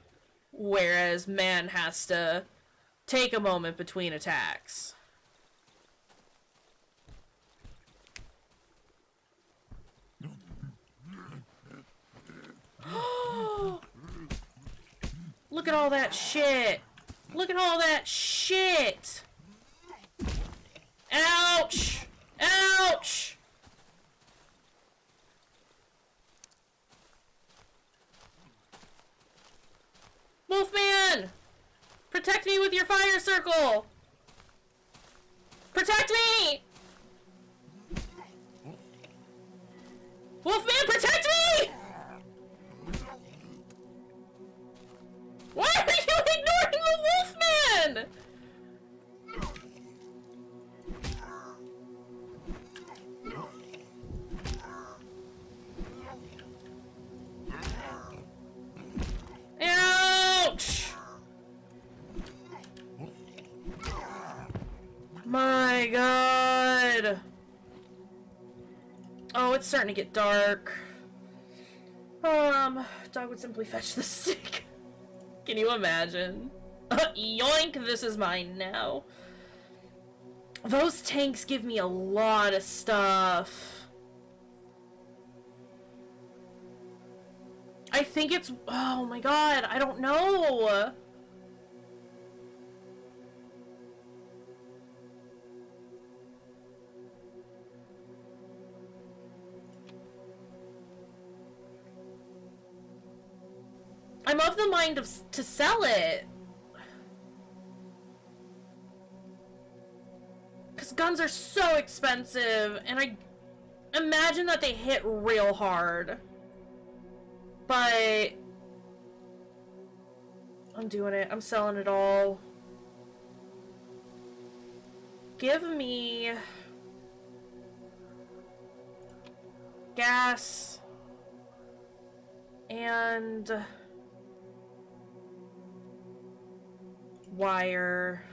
Whereas man has to take a moment between attacks. Look at all that shit! Look at all that shit! Ouch! Ouch! Wolfman! Protect me with your fire circle! Protect me! Wolfman, protect me! Why are you ignoring the it's starting to get dark. Dog would simply fetch the stick. Can you imagine? Yoink, this is mine now. Those tanks give me a lot of stuff. I think it's... Oh my god, I don't know. I'm of the mind to sell it. Because guns are so expensive, and I imagine that they hit real hard. But I'm doing it. I'm selling it all. Give me gas and wire.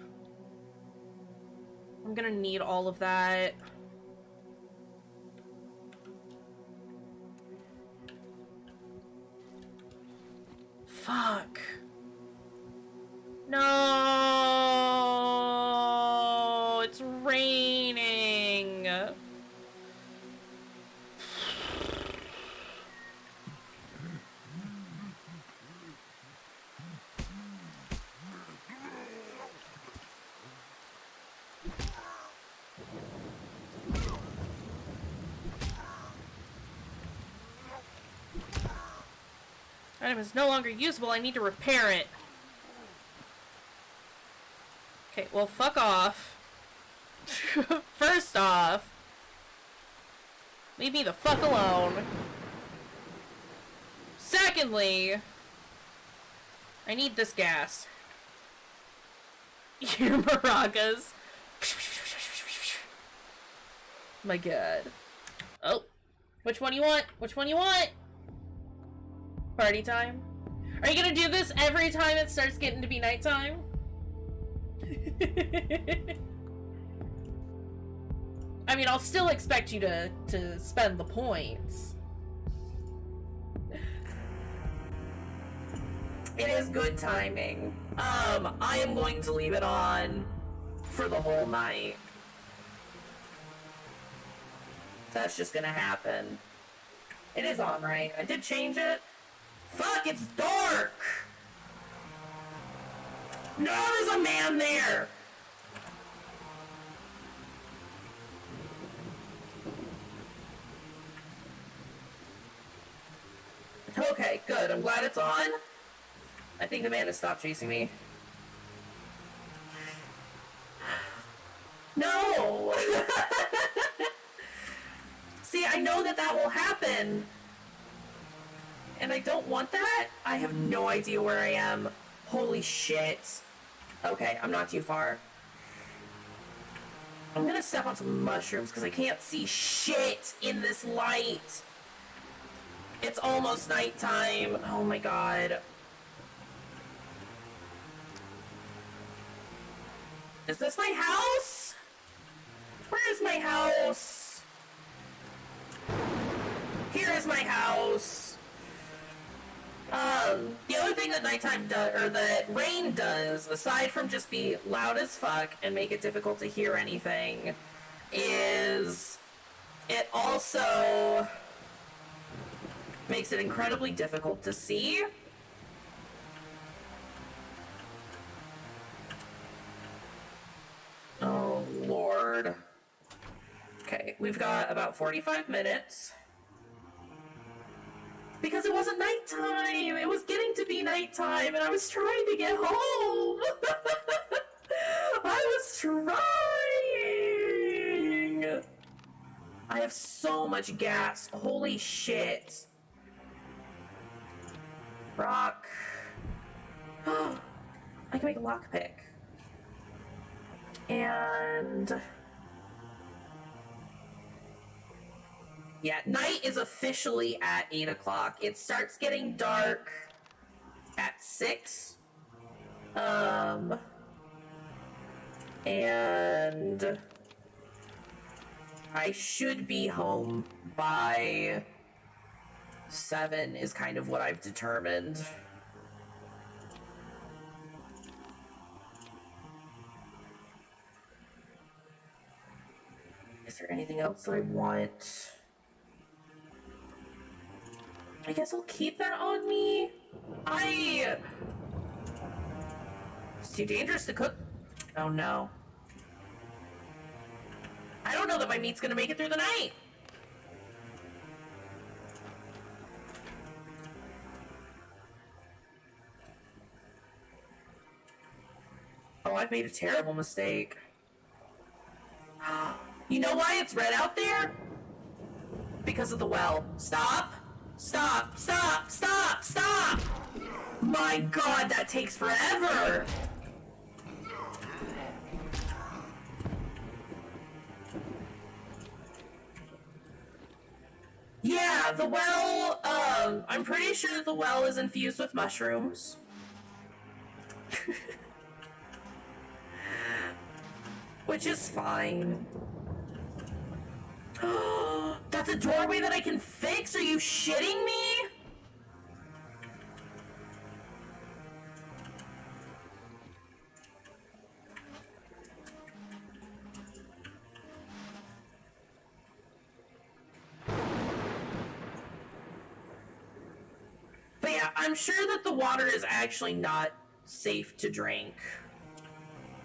I'm gonna need all of that. Fuck. No, it's raining. Item is no longer usable. I need to repair it. Okay, well, fuck off. First off, leave me the fuck alone. Secondly, I need this gas. Your maracas. My god. Oh. Which one you want? Which one you want? Party time? Are you gonna do this every time it starts getting to be nighttime? I mean, I'll still expect you to spend the points. It is good timing. I am going to leave it on for the whole night. That's just gonna happen. It is on, right? I did change it. Fuck, it's dark! No, there's a man there! Okay, good. I'm glad it's on. I think the man has stopped chasing me. No! See, I know that that will happen. And I don't want that. I have no idea where I am. Holy shit. Okay, I'm not too far. I'm gonna step on some mushrooms because I can't see shit in this light. It's almost nighttime. Oh my god. Is this my house? Where is my house? Here is my house. The other thing that nighttime does, or that rain does, aside from just be loud as fuck and make it difficult to hear anything, is it also makes it incredibly difficult to see. Oh, Lord. Okay, we've got about 45 minutes. Because it wasn't nighttime! It was getting to be nighttime, and I was trying to get home! I was trying! I have so much gas. Holy shit. Rock. I can make a lockpick. And... yeah, night is officially at 8 o'clock. It starts getting dark at 6. And I should be home by 7 is kind of what I've determined. Is there anything else I want? I guess I'll keep that on me. It's too dangerous to cook. Oh no. I don't know that my meat's gonna make it through the night. Oh, I've made a terrible mistake. You know why it's red out there? Because of the well. Stop! Stop! Stop! Stop! Stop! My god, that takes forever! Yeah, the well, I'm pretty sure the well is infused with mushrooms. Which is fine. That's a doorway that I can fix? Are you shitting me? But yeah, I'm sure that the water is actually not safe to drink.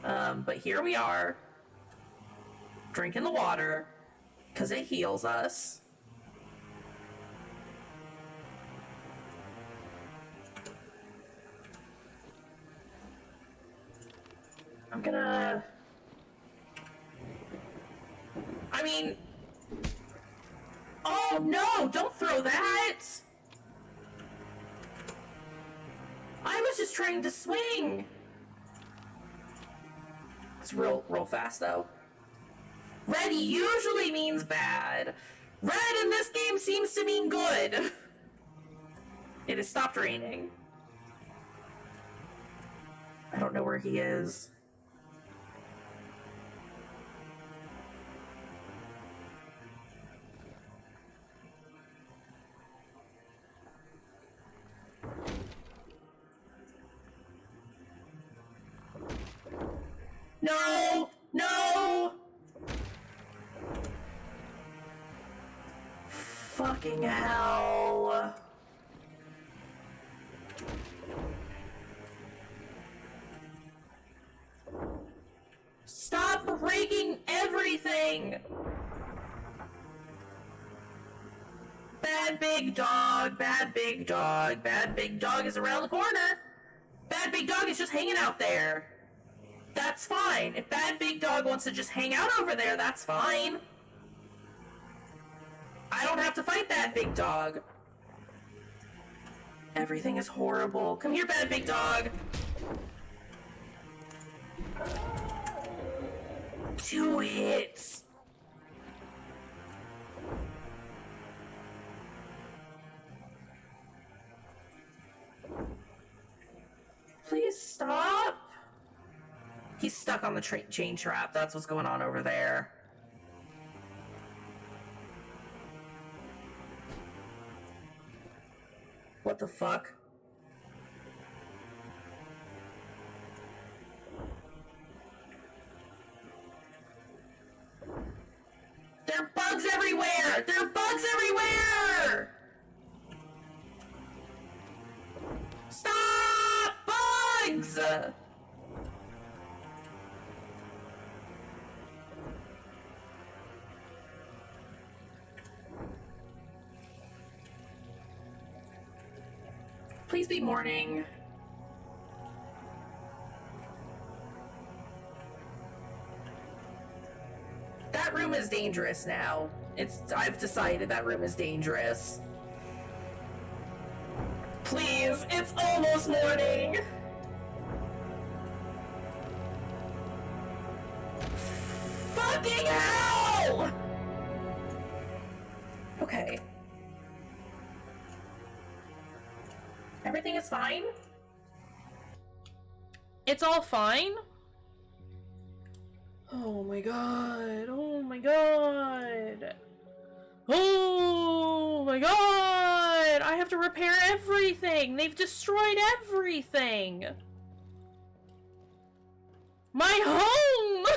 But here we are, drinking the water, because it heals us. I'm gonna... I mean... Oh no, don't throw that! I was just trying to swing! It's real fast though. Red usually means bad. Red in this game seems to mean good. It has stopped raining. I don't know where he is. No! No! Fucking hell. Stop breaking everything! Bad big dog, bad big dog, bad big dog is around the corner. Bad big dog is just hanging out there. That's fine. If Bad Big Dog wants to just hang out over there, that's fine. I don't have to fight Bad Big Dog. Everything is horrible. Come here, Bad Big Dog. 2 hits. Please stop. He's stuck on the chain trap. That's what's going on over there. What the fuck? There are bugs everywhere! There are bugs everywhere! Stop! Bugs! Please be morning. That room is dangerous now. I've decided that room is dangerous. Please, it's almost morning. Fucking hell! Okay. Everything is fine? It's all fine? Oh my god. Oh my god. Oh my god! I have to repair everything! They've destroyed everything! My home!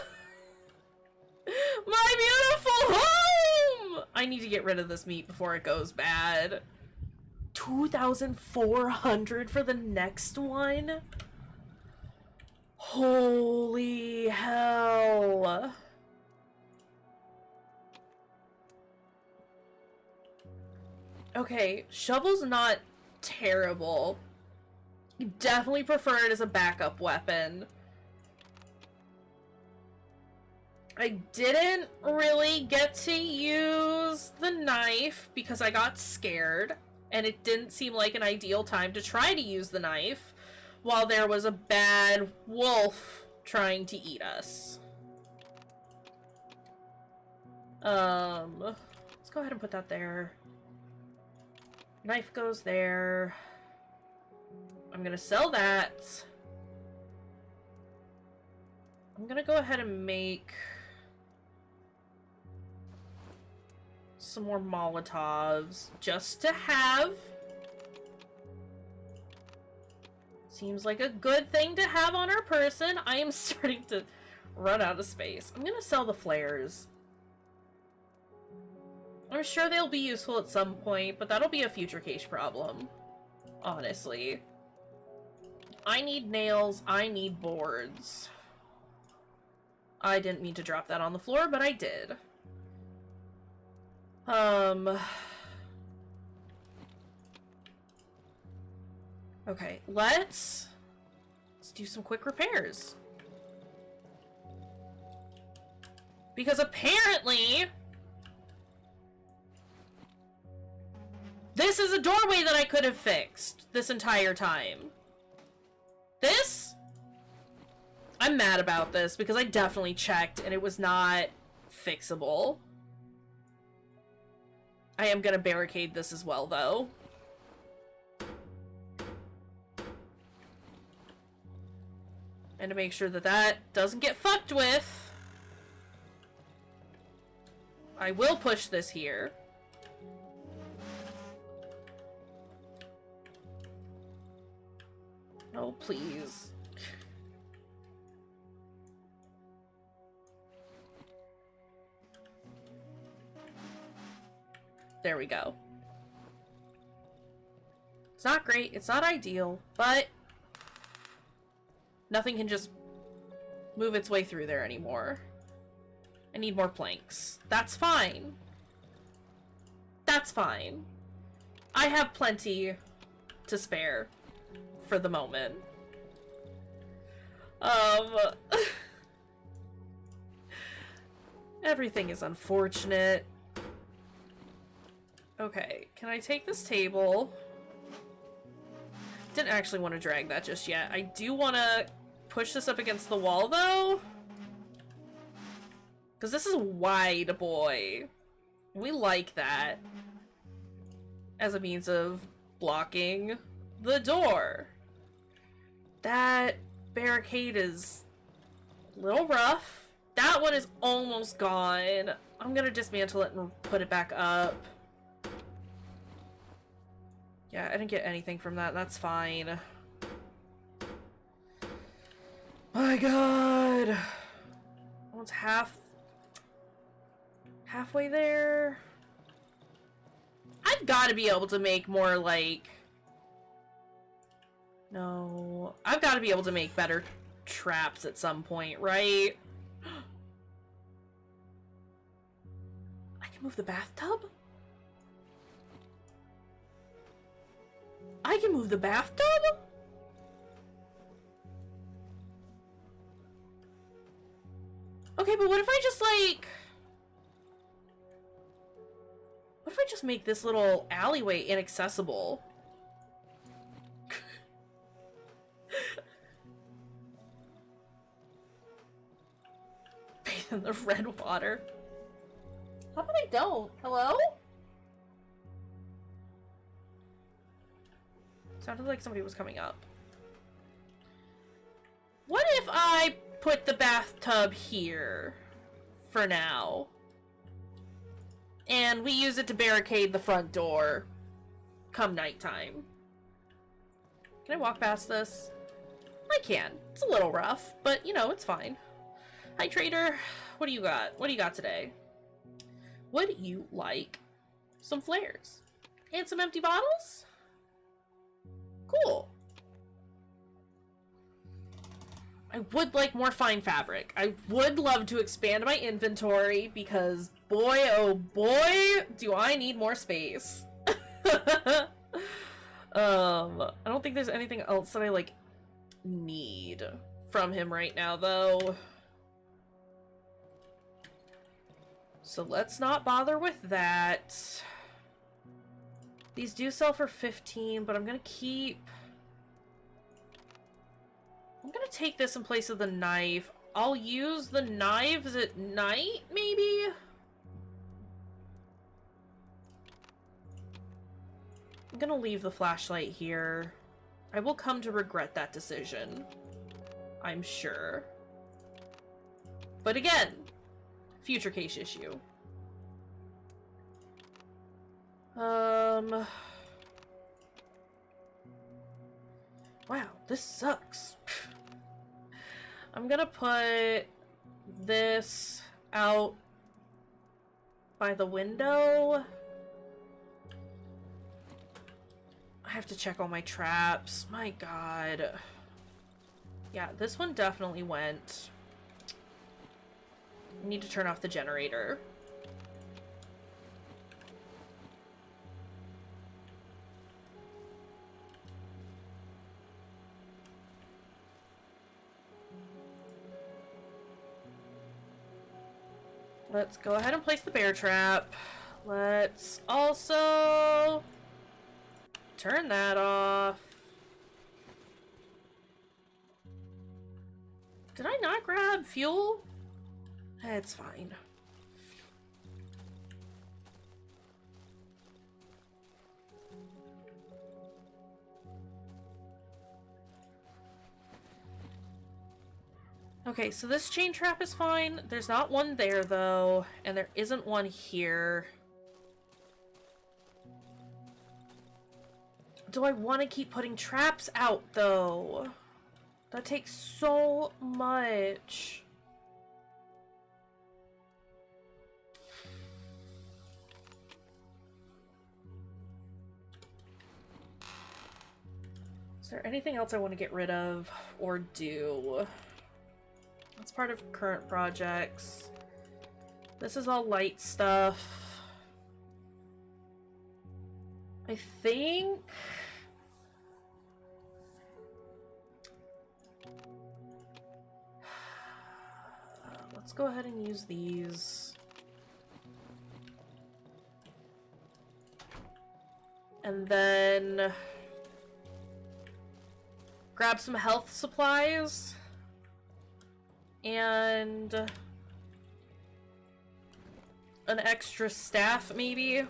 My beautiful home! I need to get rid of this meat before it goes bad. 2,400 for the next one? Holy hell. Okay, shovel's not terrible. You definitely prefer it as a backup weapon. I didn't really get to use the knife because I got scared, and it didn't seem like an ideal time to try to use the knife while there was a bad wolf trying to eat us. Let's go ahead and put that there. Knife goes there. I'm gonna sell that. I'm gonna go ahead and make some more Molotovs just to have. Seems like a good thing to have on our person. I am starting to run out of space. I'm gonna sell the flares. I'm sure they'll be useful at some point, but that'll be a future cache problem. Honestly. I need nails, I need boards. I didn't mean to drop that on the floor, but I did. Okay, let's do some quick repairs. Because apparently this is a doorway that I could have fixed this entire time. This? I'm mad about this because I definitely checked and it was not fixable. I am gonna barricade this as well, though. And to make sure that that doesn't get fucked with, I will push this here. Oh, please. There we go. It's not great, it's not ideal, but nothing can just move its way through there anymore. I need more planks. That's fine. That's fine. I have plenty to spare for the moment. Everything is unfortunate. Okay, can I take this table? Didn't actually want to drag that just yet. I do want to push this up against the wall, though. Because this is wide, boy. We like that. As a means of blocking the door. That barricade is a little rough. That one is almost gone. I'm gonna dismantle it and put it back up. Yeah, I didn't get anything from that. That's fine. My god. One's halfway there. I've got to be able to make more, like... No. I've got to be able to make better traps at some point, right? I can move the bathtub? I can move the bathtub? Okay, but what if I just, like... What if I just make this little alleyway inaccessible? Bathe in the red water. How about I don't? Hello? Sounded like somebody was coming up. What if I put the bathtub here for now. And we use it to barricade the front door come nighttime. Can I walk past this? I can. It's a little rough, but you know, it's fine. Hi, trader. What do you got? What do you got today? Would you like some flares? And some empty bottles? Cool. I would like more fine fabric. I would love to expand my inventory because boy, oh boy, do I need more space. I don't think there's anything else that I like need from him right now though. So let's not bother with that. These do sell for 15, but I'm gonna take this in place of the knife. I'll use the knives at night, maybe? I'm gonna leave the flashlight here. I will come to regret that decision, I'm sure. But again, future case issue. Wow, this sucks. I'm gonna put this out by the window. I have to check all my traps. My god. Yeah, this one definitely went. I need to turn off the generator. Let's go ahead and place the bear trap. Let's also turn that off. Did I not grab fuel? It's fine. Okay, so this chain trap is fine. There's not one there, though, and there isn't one here. Do I want to keep putting traps out, though? That takes so much. Is there anything else I want to get rid of or do? That's part of current projects. This is all light stuff. I think... Let's go ahead and use these. And then... grab some health supplies. And an extra staff, maybe,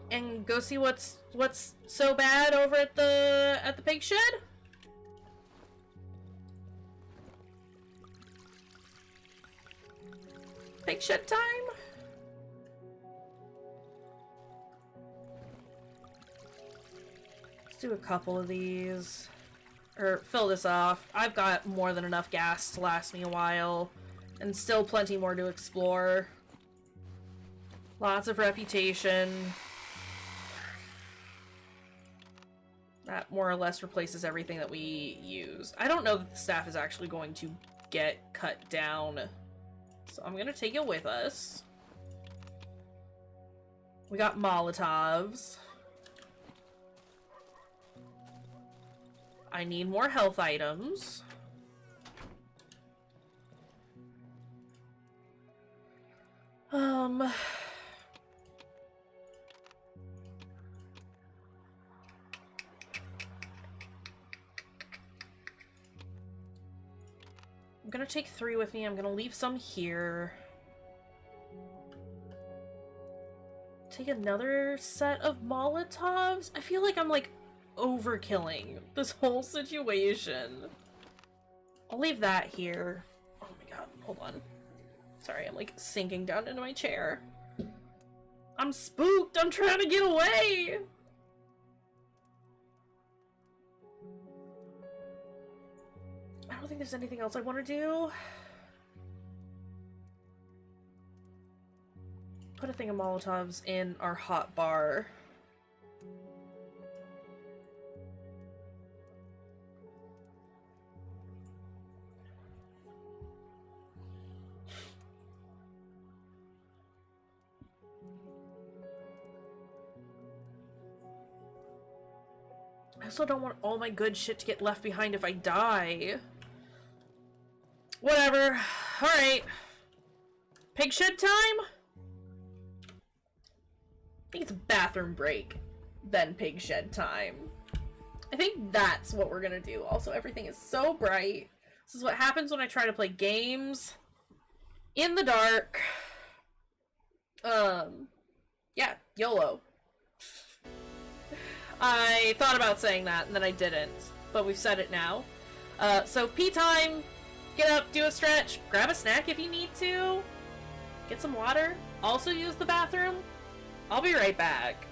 and go see what's so bad over at the pig shed. Pig shed time. Let's do a couple of these. Or fill this off. I've got more than enough gas to last me a while, and still plenty more to explore. Lots of reputation. That more or less replaces everything that we use. I don't know that the staff is actually going to get cut down, so I'm gonna take it with us. We got Molotovs. I need more health items. I'm gonna take 3 with me. I'm gonna leave some here. Take another set of Molotovs? I feel like I'm like overkilling this whole situation. I'll leave that here. Oh my god, hold on. Sorry, I'm like sinking down into my chair. I'm spooked! I'm trying to get away! I don't think there's anything else I want to do. Put a thing of Molotovs in our hot bar. I also don't want all my good shit to get left behind if I die. Whatever. Alright. Pig shed time? I think it's a bathroom break, then pig shed time. I think that's what we're gonna do. Also, everything is so bright. This is what happens when I try to play games in the dark. Yeah, YOLO. I thought about saying that, and then I didn't. But we've said it now. So pee time! Get up, do a stretch, grab a snack if you need to, get some water, also use the bathroom. I'll be right back.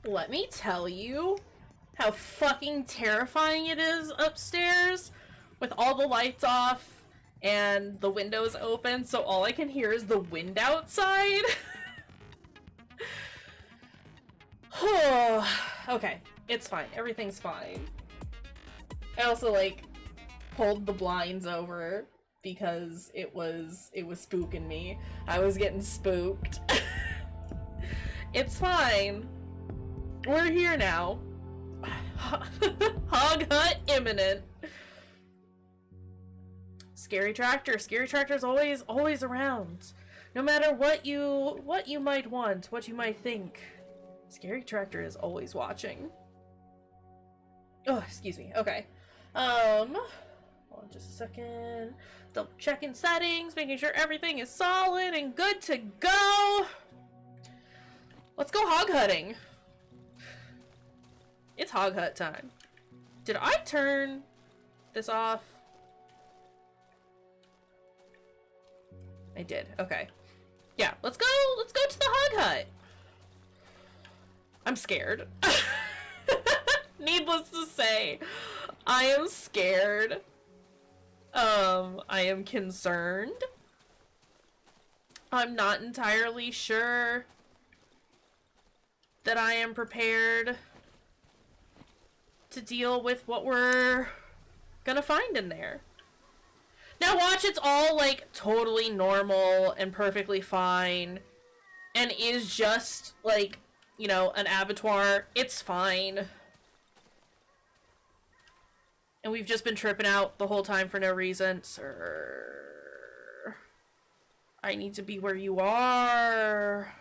Let me tell you how fucking terrifying it is upstairs with all the lights off and the windows open, so all I can hear is the wind outside. Okay, it's fine. Everything's fine. I also, like, pulled the blinds over because it was spooking me. I was getting spooked. It's fine. We're here now. Hog hut imminent. Scary tractor. Scary tractor's always around. No matter what you might want, what you might think. Scary tractor is always watching. Oh, excuse me. Okay. Hold on just a second. Double checking settings, making sure everything is solid and good to go. Let's go hog hutting. It's hog hut time. Did I turn this off? I did. Okay. Yeah, let's go to the hog hut. I'm scared. Needless to say, I am scared. I am concerned. I'm not entirely sure that I am prepared to deal with what we're gonna find in there. Now watch, it's all like totally normal and perfectly fine and is just like, you know, an abattoir. It's fine. And we've just been tripping out the whole time for no reason. Sir, I need to be where you are.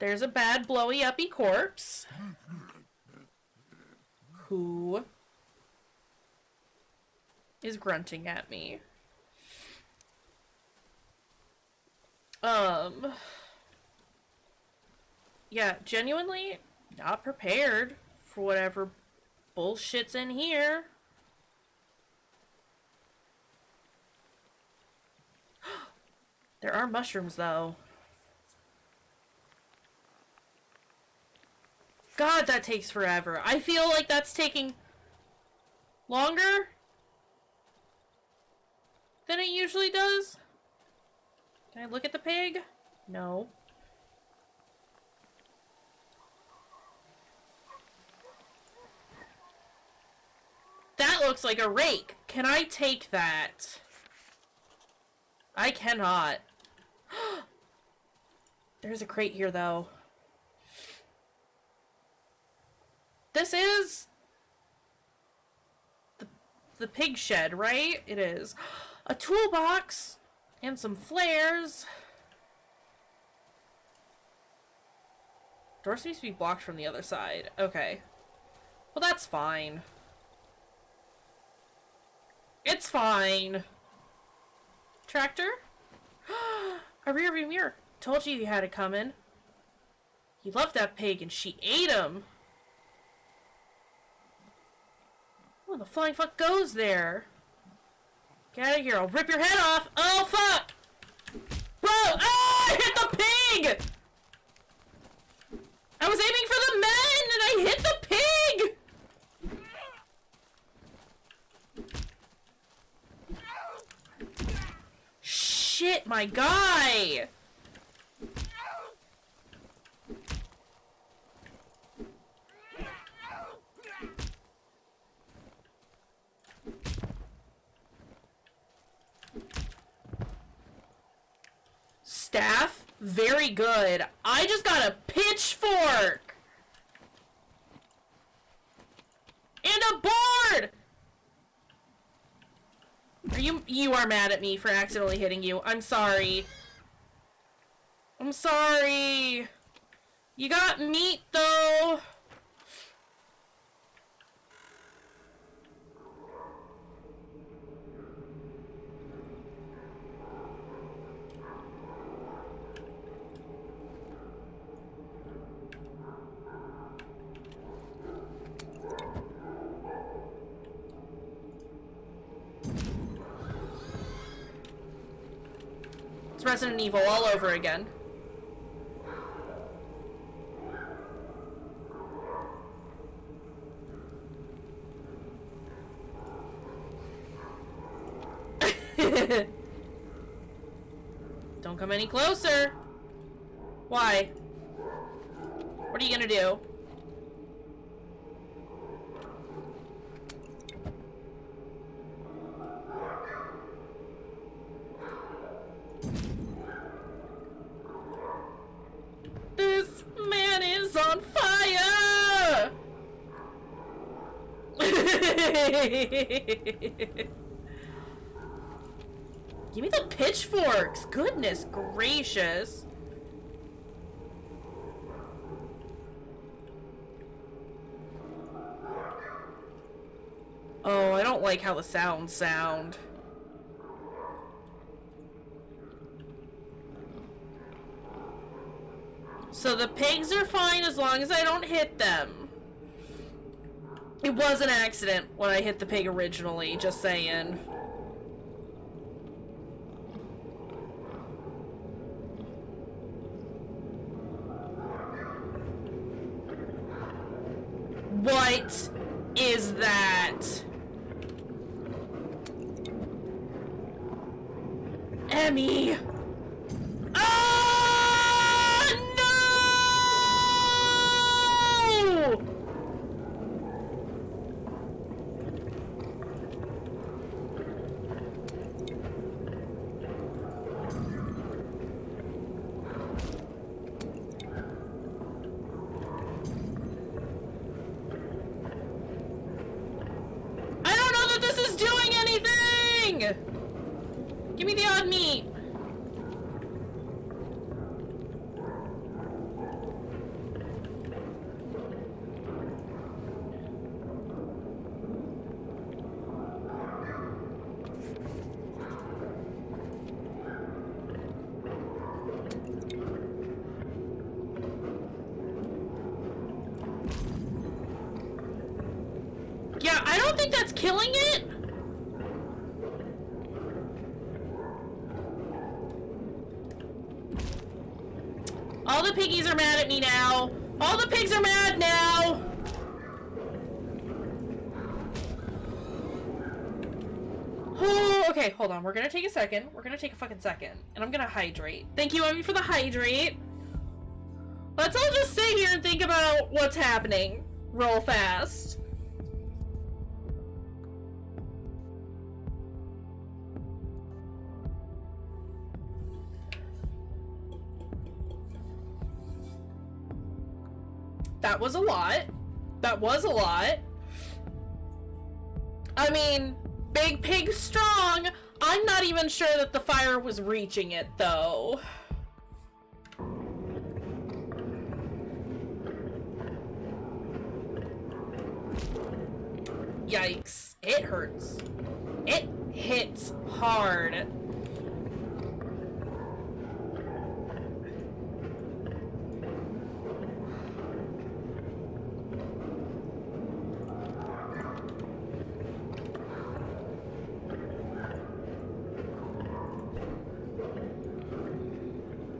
There's a bad blowy uppy corpse. Who is grunting at me? Yeah, genuinely not prepared for whatever bullshit's in here. There are mushrooms, though. God, that takes forever. I feel like that's taking longer than it usually does. Can I look at the pig? No. That looks like a rake. Can I take that? I cannot. There's a crate here, though. This is the pig shed, right? It is. A toolbox and some flares. Door seems to be blocked from the other side. Okay. Well, that's fine. It's fine. Tractor? A rearview mirror. Told you had it coming. He loved that pig and she ate him. Oh, the flying fuck goes there. Get out of here, I'll rip your head off! Oh, fuck! Bro! Oh, I hit the pig! I was aiming for the men, and I hit the pig! Shit, my guy! Staff, very good. I just got a pitchfork! And a board! You are mad at me for accidentally hitting you. I'm sorry. I'm sorry. You got meat, though. It's Resident Evil all over again. Don't come any closer. Why? What are you gonna do? This man is on fire! Give me the pitchforks! Goodness gracious! Oh, I don't like how the sounds sound. So the pigs are fine as long as I don't hit them. It was an accident when I hit the pig originally, just saying. What is that? Emmy! Ah! No! I don't know that this is doing anything! Give me the odd meat. Yeah, I don't think that's killing it. All the piggies are mad at me now. All the pigs are mad now. Oh, okay, hold on. We're gonna take a second. We're gonna take a fucking second. And I'm gonna hydrate. Thank you, Emmy, for the hydrate. Let's all just sit here and think about what's happening real fast. That was a lot. That was a lot. I mean, big pig strong. I'm not even sure that the fire was reaching it, though. Yikes. It hurts. It hits hard.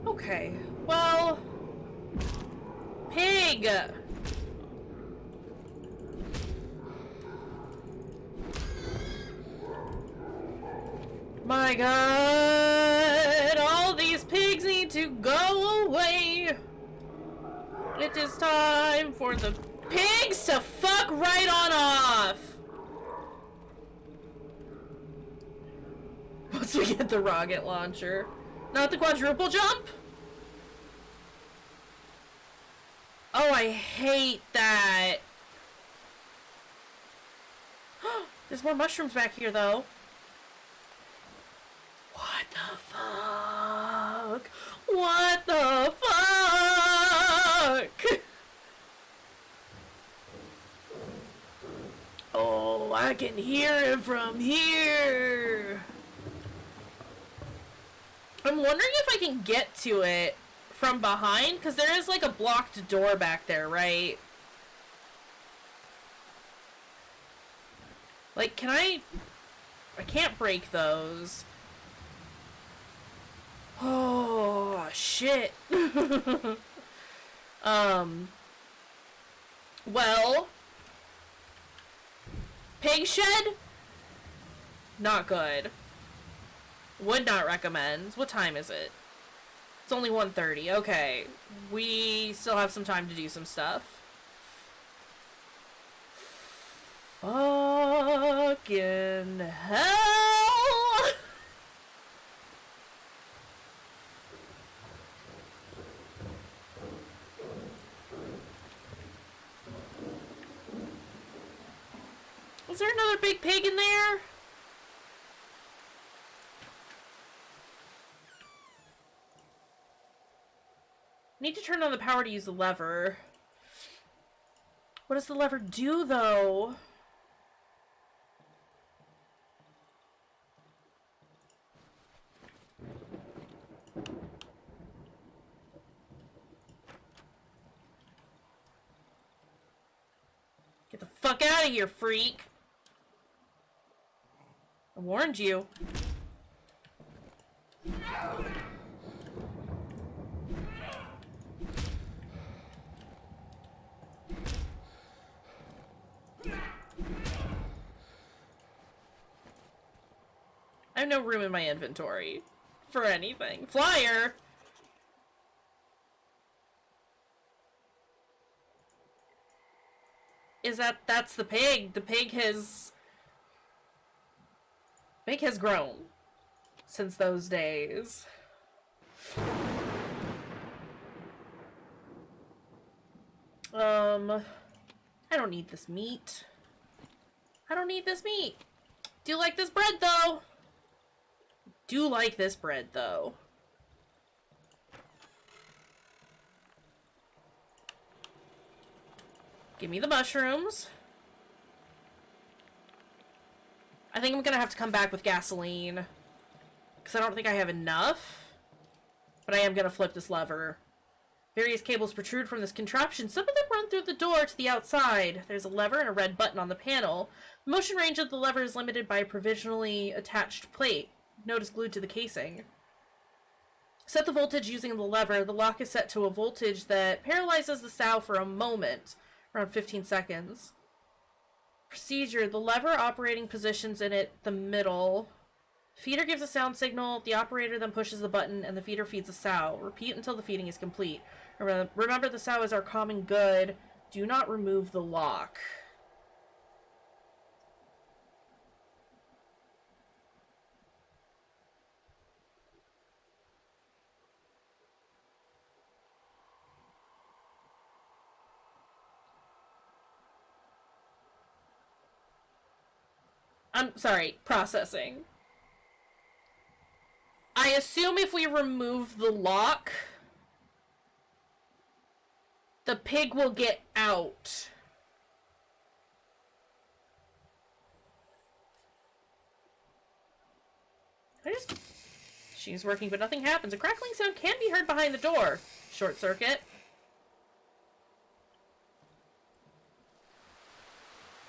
Okay, well, pig. My God, all these pigs need to go away. It is time for the pigs to fuck right on off. Once we get the rocket launcher. Not the quadruple jump? Oh, I hate that. There's more mushrooms back here, though. What the fuck? What the fuck? Oh, I can hear it from here. I'm wondering if I can get to it from behind, because there is like a blocked door back there, right? Like, can I can't break those. Oh, shit. Well, pig shed? Not good. Would not recommend. What time is it? It's only 1:30. Okay. We still have some time to do some stuff. Fucking hell! Was there another big pig in there? Need to turn on the power to use the lever. What does the lever do, though? Get the fuck out of here, freak! I warned you. I have no room in my inventory for anything. Flyer! That's the pig. The pig has grown since those days. I don't need this meat. I don't need this meat. Do you like this bread, though? Do like this bread, though. Give me the mushrooms. I think I'm gonna have to come back with gasoline, because I don't think I have enough. But I am gonna flip this lever. Various cables protrude from this contraption. Some of them run through the door to the outside. There's a lever and a red button on the panel. The motion range of the lever is limited by a provisionally attached plate. Note is glued to the casing. Set the voltage using the lever. The lock is set to a voltage that paralyzes the sow for a moment, around 15 seconds. Procedure. The lever operating positions in it the middle. Feeder gives a sound signal. The operator then pushes the button and the feeder feeds the sow. Repeat until the feeding is complete. Remember, the sow is our common good. Do not remove the lock. I'm sorry, processing. I assume if we remove the lock, the pig will get out. She's working, but nothing happens. A crackling sound can be heard behind the door. Short circuit.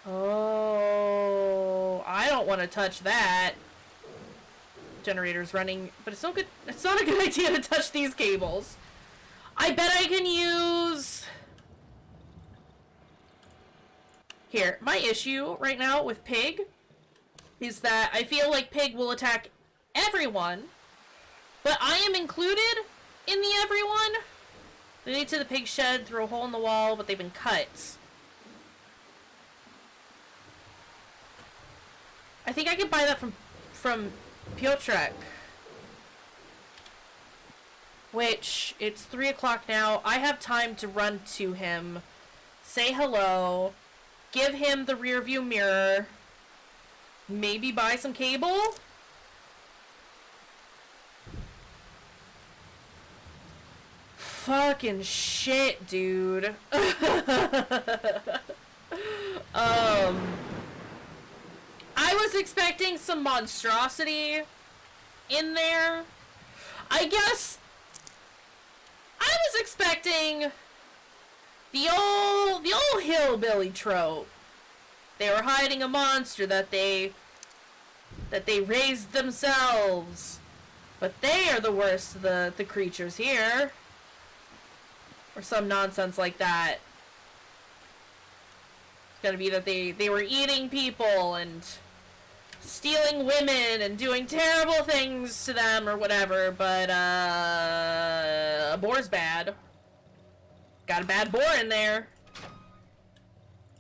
Oh, I don't want to touch that. Generator's running, but it's no good. It's not a good idea to touch these cables. I bet I can use... Here, my issue right now with Pig is that I feel like Pig will attack everyone, but I am included in the everyone. They lead to the pig shed through a hole in the wall, but they've been cut. I think I can buy that from Piotrek. Which, it's 3 o'clock now. I have time to run to him, say hello, give him the rear view mirror, maybe buy some cable? Fucking shit, dude. I was expecting some monstrosity in there. I guess I was expecting the old hillbilly trope. They were hiding a monster that they raised themselves. But they are the worst of the creatures here. Or some nonsense like that. It's gonna be that they were eating people and stealing women and doing terrible things to them or whatever, but a boar's bad. Got a bad boar in there.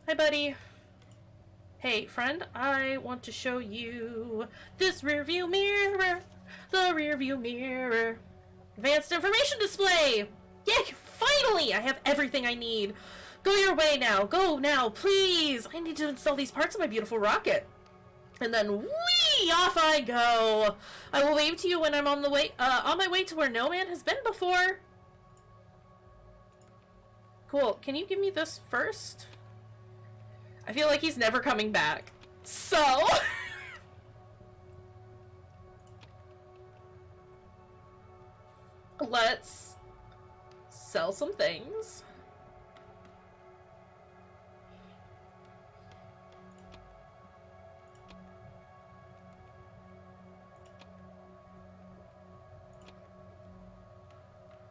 Hi, buddy. Hey, friend, I want to show you this rear view mirror. The rear view mirror. Advanced information display. Yeah, finally! I have everything I need. Go your way now. Go now, please. I need to install these parts of my beautiful rocket. And then, whee! Off I go. I will wave to you when I'm on my way to where no man has been before. Cool. Can you give me this first? I feel like he's never coming back. So... let's sell some things.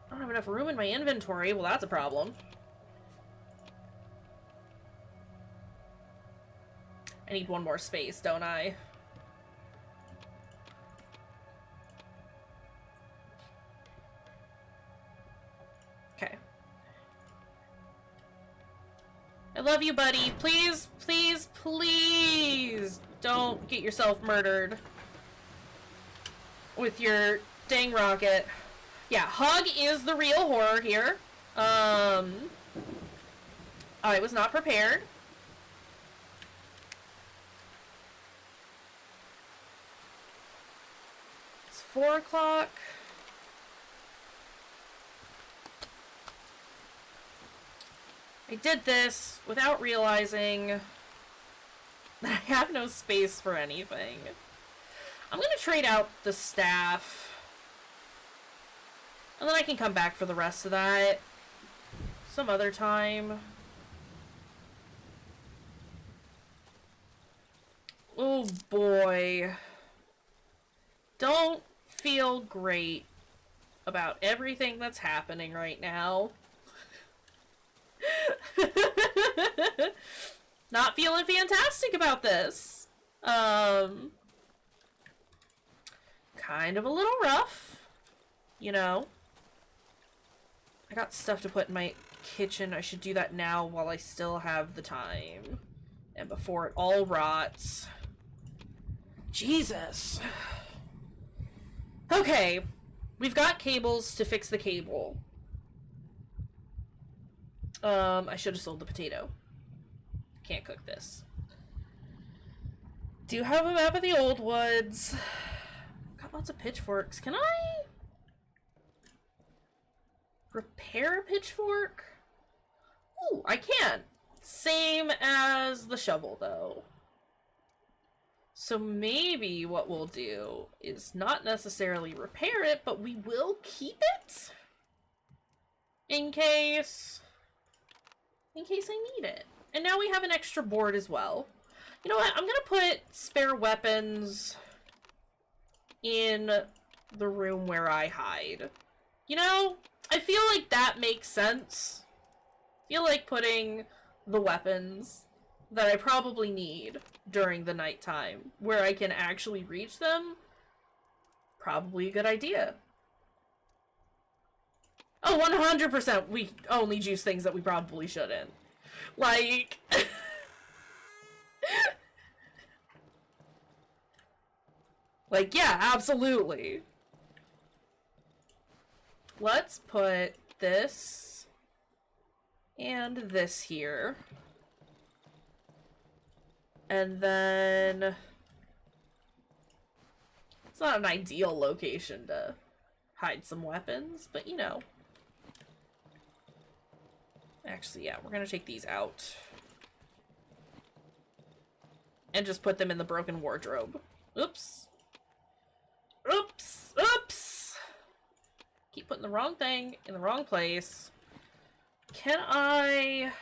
I don't have enough room in my inventory. Well, that's a problem. I need one more space, don't I? Okay. I love you, buddy. Please, please, please don't get yourself murdered with your dang rocket. Yeah, Hug is the real horror here. I was not prepared. It's 4 o'clock. I did this without realizing that I have no space for anything. I'm gonna trade out the staff. And then I can come back for the rest of that some other time. Oh boy. Don't feel great about everything that's happening right now. Not feeling fantastic about this. Kind of a little rough, you know. I got stuff to put in my kitchen. I should do that now while I still have the time. And before it all rots. Jesus. Okay. We've got cables to fix the cable. I should have sold the potato. Can't cook this. Do have a map of the old woods. Got lots of pitchforks. Can I repair a pitchfork? Ooh, I can. Same as the shovel, though. So maybe what we'll do is not necessarily repair it, but we will keep it in case I need it. And now we have an extra board as well. You know what? I'm gonna put spare weapons in the room where I hide. You know, I feel like that makes sense. I feel like putting the weapons that I probably need during the nighttime, where I can actually reach them, probably a good idea. Oh, 100% we only juice things that we probably shouldn't. Like... like, yeah, absolutely. Let's put this and this here. And then... it's not an ideal location to hide some weapons, but you know. Actually, yeah, we're gonna take these out. And just put them in the broken wardrobe. Oops. Oops! Oops! Keep putting the wrong thing in the wrong place. Can I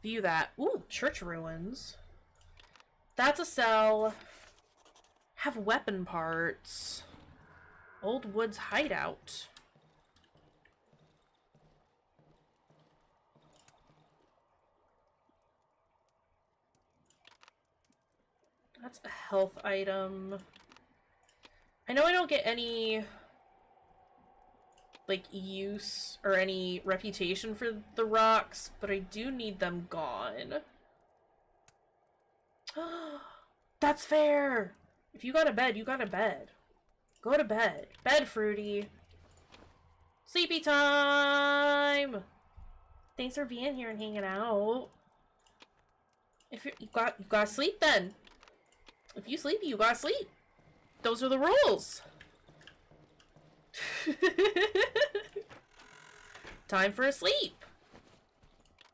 view that? Ooh, church ruins. That's a cell. Have weapon parts. Old woods hideout. That's a health item. I know I don't get any, like, use or any reputation for the rocks, but I do need them gone. That's fair! If you got a bed, you got a bed. Go to bed. Bed, Fruity. Sleepy time! Thanks for being here and hanging out. If you gotta sleep then. If you sleep, you gotta sleep. Those are the rules. Time for a sleep.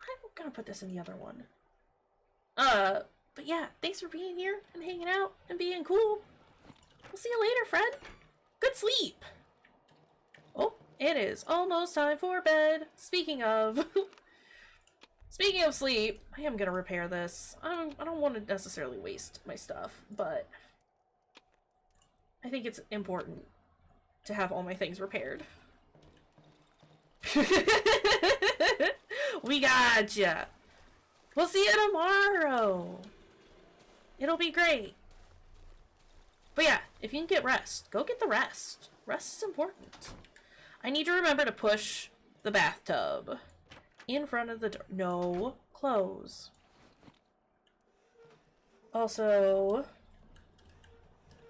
I'm gonna put this in the other one. But yeah, thanks for being here and hanging out and being cool. We'll see you later, friend. Good sleep. Oh, it is almost time for bed. Speaking of... Speaking of sleep, I am gonna repair this. I don't want to necessarily waste my stuff, but... I think it's important to have all my things repaired. We gotcha! We'll see you tomorrow! It'll be great. But yeah, if you can get rest, go get the rest. Rest is important. I need to remember to push the bathtub in front of the door. No, close. Also,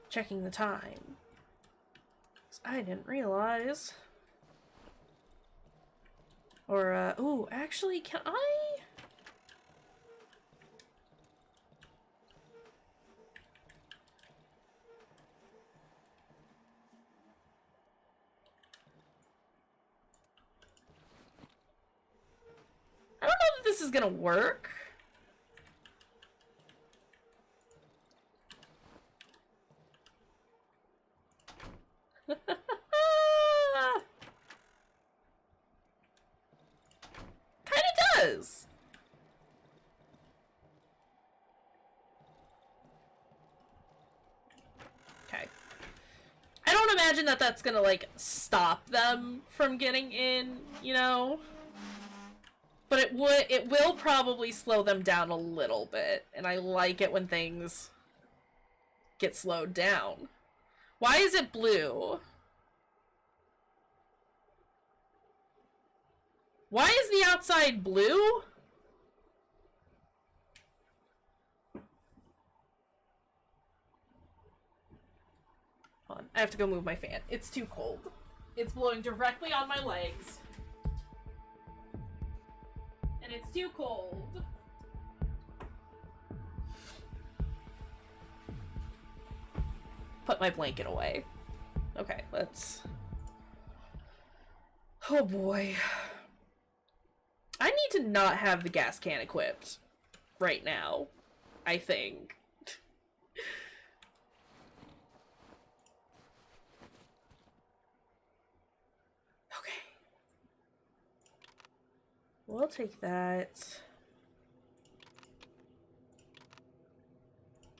checking the time. I didn't realize. Or, ooh, actually, can I? I don't know that this is gonna work. Kinda does. Okay. I don't imagine that that's gonna, like, stop them from getting in, you know? But it will probably slow them down a little bit, and I like it when things get slowed down. Why is it blue? Why is the outside blue? Hold on, I have to go move my fan. It's too cold. It's blowing directly on my legs. And it's too cold. Put my blanket away. Okay, let's... Oh boy. I need to not have the gas can equipped right now, I think. Okay. We'll take that.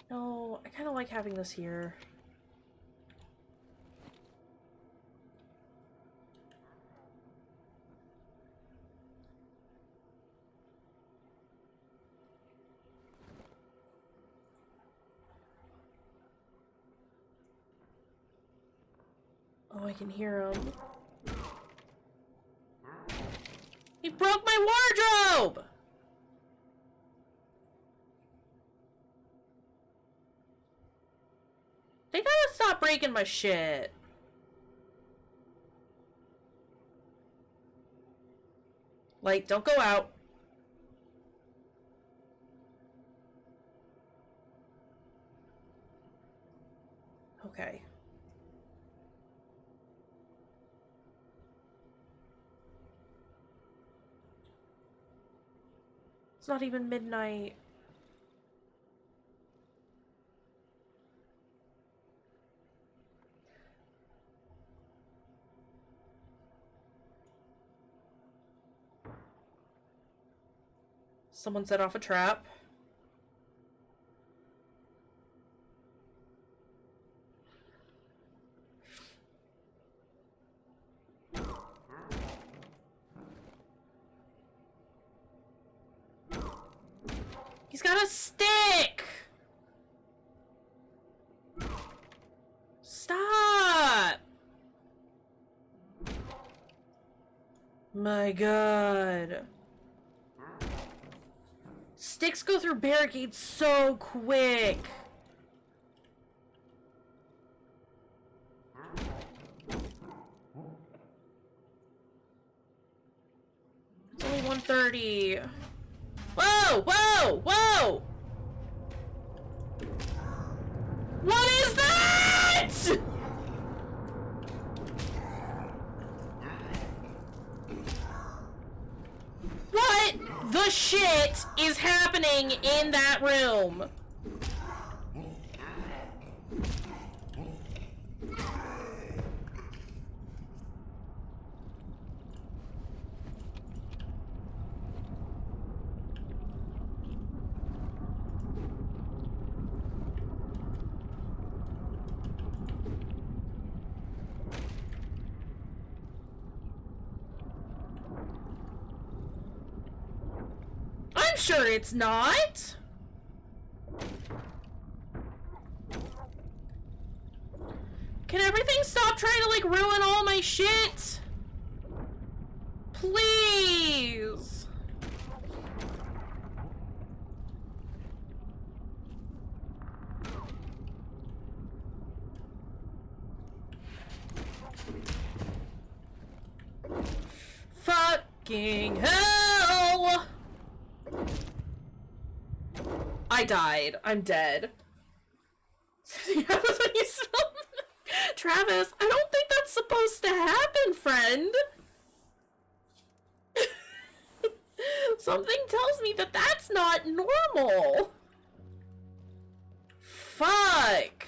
No, I kind of like having this here. Oh, I can hear him. He broke my wardrobe! They gotta stop breaking my shit. Like, don't go out. Okay. It's not even midnight. Someone set off a trap. He's got a stick! Stop! My god. Sticks go through barricades so quick. It's only 130. Whoa! Whoa! Whoa! What is that?! What the shit is happening in that room? I'm sure it's not. Can everything stop trying to, like, ruin all my shit? Please. Fucking hell! I died. I'm dead. Travis, I don't think that's supposed to happen, friend. Something tells me that that's not normal. Fuck.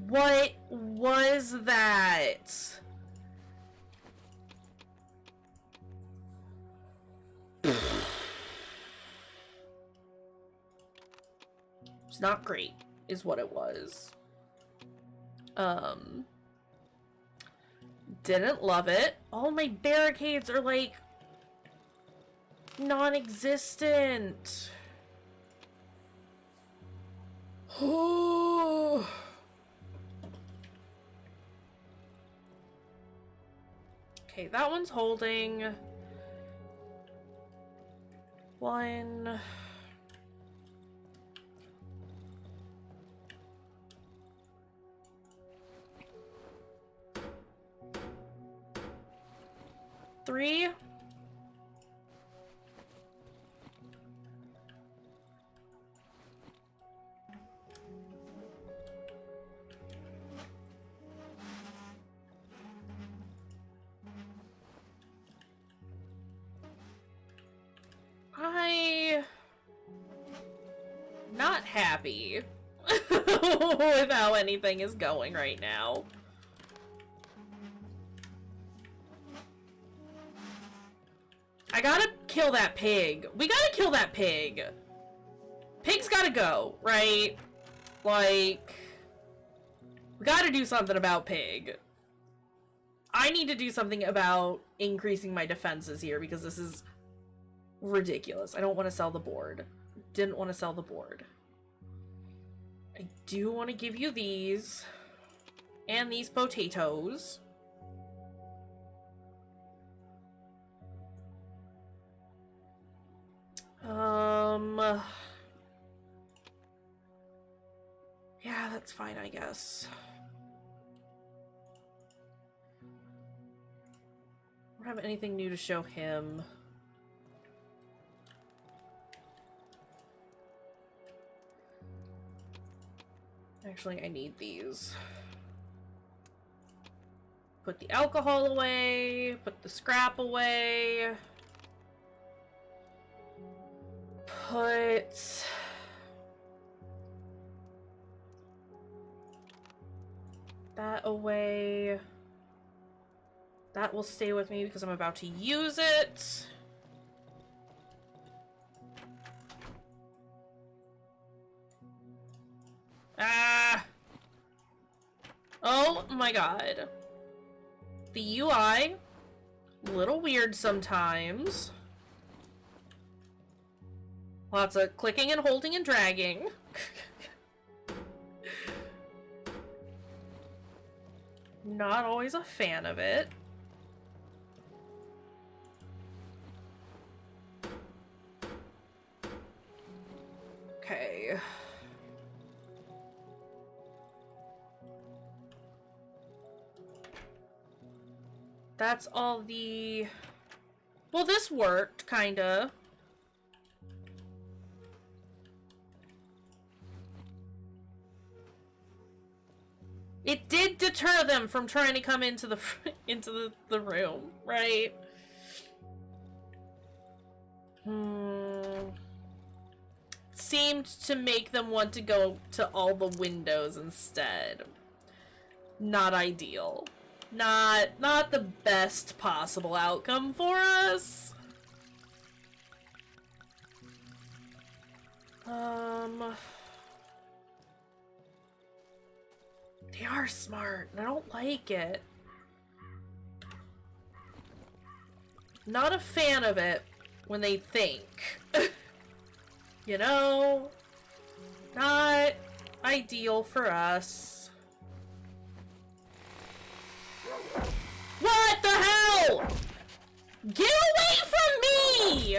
What was that? It's not great, is what it was. Didn't love it. All my barricades are, like, non-existent. Okay, that one's holding. One. Three. Not happy with how anything is going right now. I gotta kill that pig. We gotta kill that pig. Pig's gotta go, right? Like, we gotta do something about pig. I need to do something about increasing my defenses here because this is ridiculous. I don't want to sell the board. Didn't want to sell the board. I do want to give you these and these potatoes. Yeah, that's fine, I guess. I don't have anything new to show him. Actually, I need these. Put the alcohol away, put the scrap away. Put that away. That will stay with me because I'm about to use it. Ah! Oh my god. The UI, a little weird sometimes. Lots of clicking and holding and dragging. Not always a fan of it. Okay. That's all the... Well, this worked, kinda. It did deter them from trying to come into the room, right? Seemed to make them want to go to all the windows instead. Not ideal. Not the best possible outcome for us. They are smart, and I don't like it. Not a fan of it when they think. You know? Not ideal for us. What the hell? Get away from me!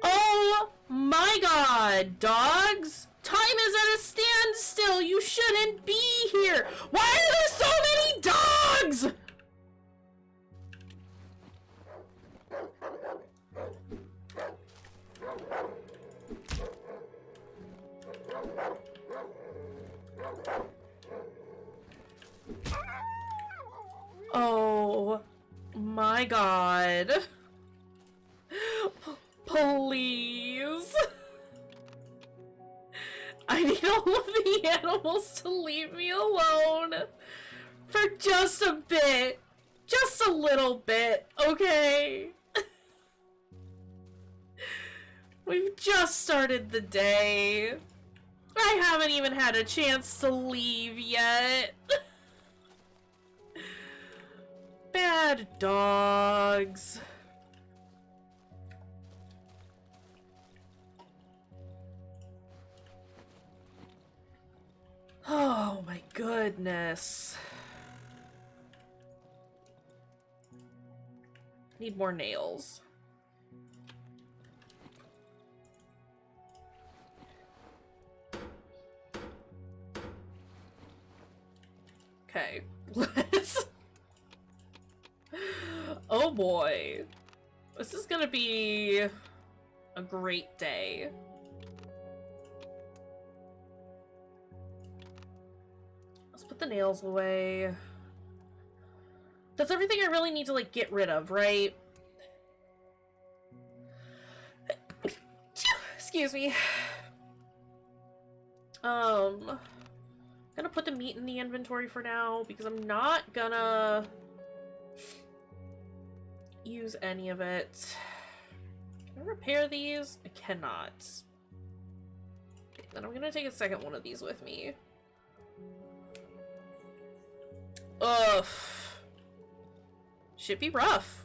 Oh my god, dogs! Time is at a standstill! You shouldn't be here! Why are there so many dogs?! Oh my god. Please. I need all of the animals to leave me alone for just a bit. Just a little bit, okay? We've just started the day. I haven't even had a chance to leave yet. Bad dogs. Oh my goodness. Need more nails. Okay, let's... Oh boy. This is gonna be a great day. Let's put the nails away. That's everything I really need to, like, get rid of, right? Excuse me. Gonna put the meat in the inventory for now, because I'm not gonna use any of it. Can I repair these? I cannot. Then I'm gonna take a second one of these with me. Ugh. Should be rough.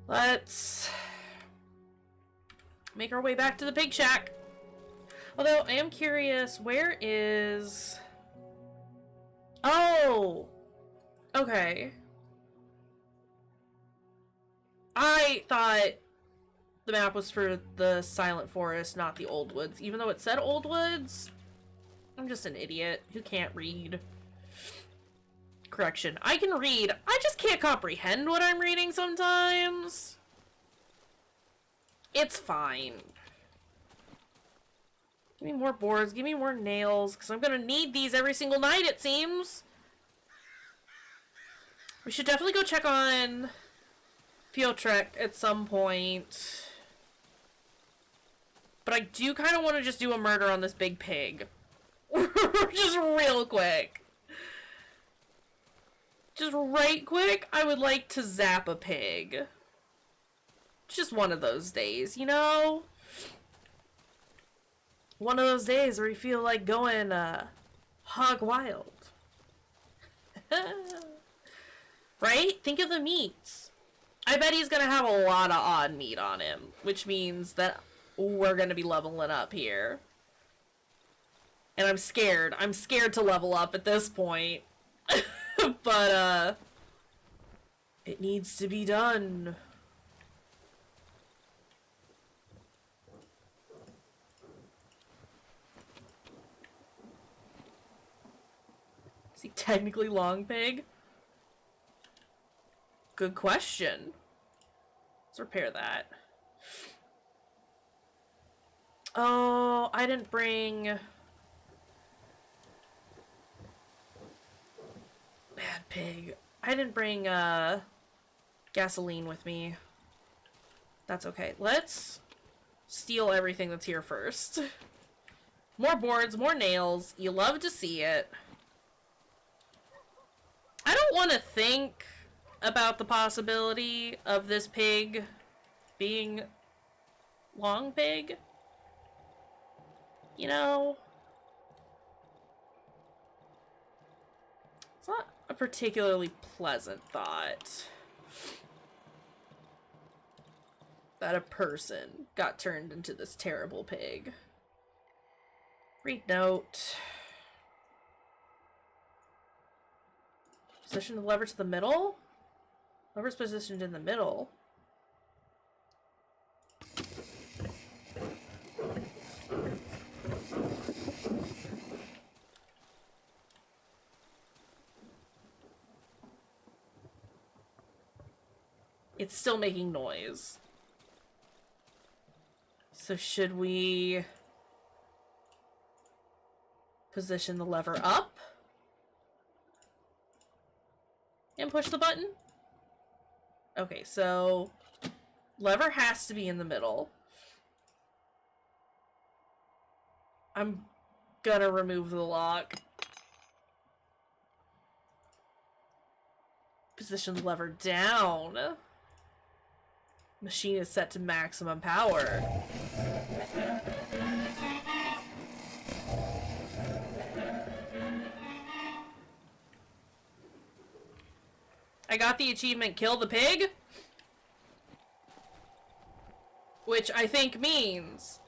Let's make our way back to the pig shack. Although, I am curious, where is... Oh! Okay. I thought the map was for the Silent Forest, not the Old Woods. Even though it said Old Woods, I'm just an idiot who can't read. Correction, I can read, I just can't comprehend what I'm reading sometimes. It's fine. Give me more boards, give me more nails, because I'm gonna need these every single night, it seems. We should definitely go check on Piotrek at some point. But I do kind of want to just do a murder on this big pig. Just real quick. Just right quick, I would like to zap a pig. Just one of those days, you know? One of those days where you feel like going hog wild. Right? Think of the meats. I bet he's gonna have a lot of odd meat on him, which means that we're gonna be leveling up here. And I'm scared. I'm scared to level up at this point. But, it needs to be done. Is he technically long pig? Good question. Let's repair that. Oh, I didn't bring... Bad pig. I didn't bring, gasoline with me. That's okay. Let's steal everything that's here first. More boards, more nails. You love to see it. I don't want to think about the possibility of this pig being long pig. You know? It's not a particularly pleasant thought. That a person got turned into this terrible pig. Read note. Position the lever to the middle? Lever's positioned in the middle. It's still making noise. So should we position the lever up and push the button? Okay, so lever has to be in the middle. I'm gonna remove the lock. Position the lever down. Machine is set to maximum power. I got the achievement Kill the Pig, which I think means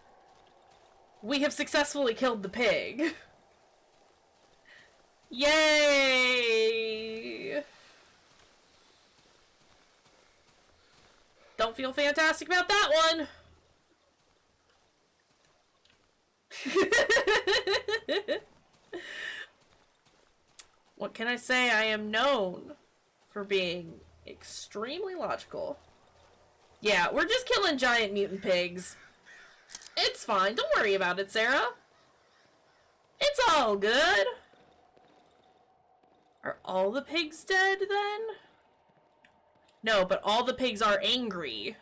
we have successfully killed the pig. Yay! Don't feel fantastic about that one. What can I say? I am known for being extremely logical. Yeah, we're just killing giant mutant pigs. It's fine. Don't worry about it, Sarah. It's all good. Are all the pigs dead, then? No, but all the pigs are angry.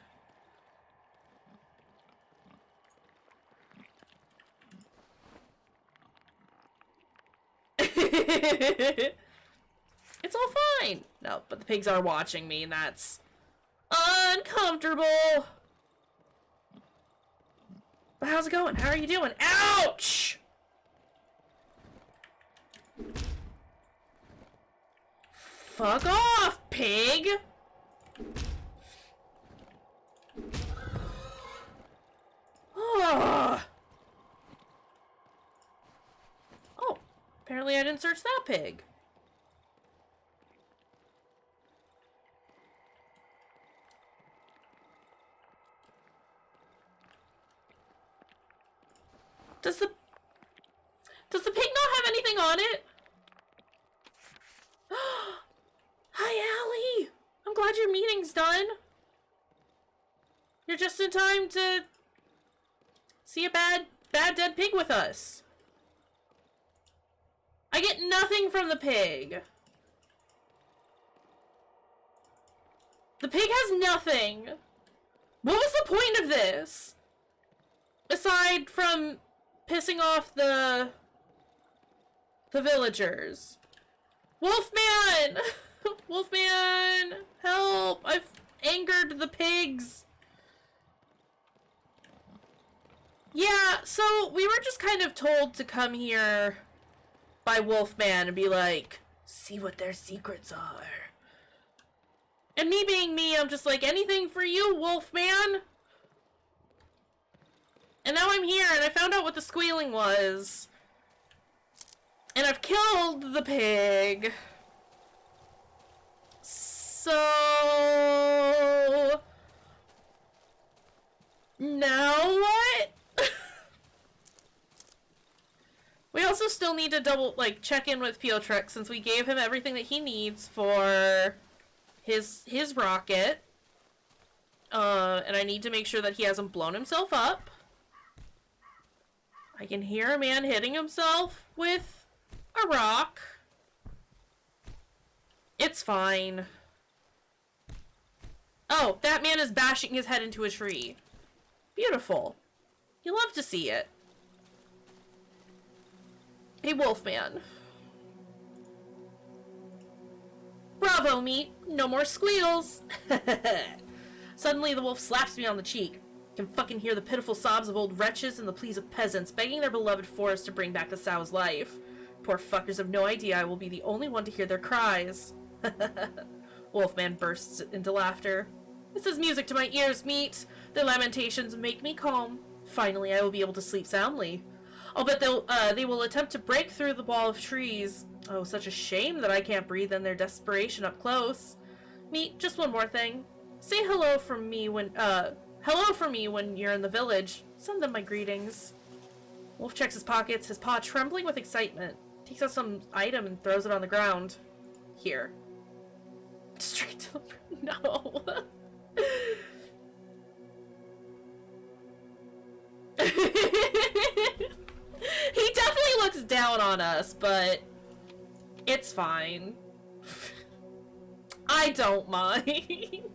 It's all fine. No, but the pigs are watching me, and that's uncomfortable. But how's it going? How are you doing? Ouch! Fuck off, pig! Oh, apparently I didn't search that pig. Does the pig not have anything on it? Hi, Allie! I'm glad your meeting's done. You're just in time to see a bad dead pig with us. I get nothing from the pig. The pig has nothing. What was the point of this? Aside from pissing off the villagers. Wolfman! Wolfman! Help! I've angered the pigs. Yeah, so we were just kind of told to come here by Wolfman and be like, see what their secrets are. And me being me, I'm just like, anything for you, Wolfman? And now I'm here, and I found out what the squealing was. And I've killed the pig. So... now what? We also still need to check in with Piotrek since we gave him everything that he needs for his rocket. And I need to make sure that he hasn't blown himself up. I can hear a man hitting himself with a rock. It's fine. Oh, that man is bashing his head into a tree. Beautiful. You love to see it. Hey, Wolfman. Bravo, meat. No more squeals. Suddenly, the wolf slaps me on the cheek. I can fucking hear the pitiful sobs of old wretches and the pleas of peasants begging their beloved forest to bring back the sow's life. Poor fuckers have no idea I will be the only one to hear their cries. Wolfman bursts into laughter. This is music to my ears, meat. Their lamentations make me calm. Finally, I will be able to sleep soundly. I'll bet they will attempt to break through the wall of trees. Oh, such a shame that I can't breathe in their desperation up close. Meat, just one more thing. Say hello from me when you're in the village. Send them my greetings. Wolf checks his pockets, his paw trembling with excitement. Takes out some item and throws it on the ground. Here. Straight to the... No. He definitely looks down on us, but it's fine. I don't mind.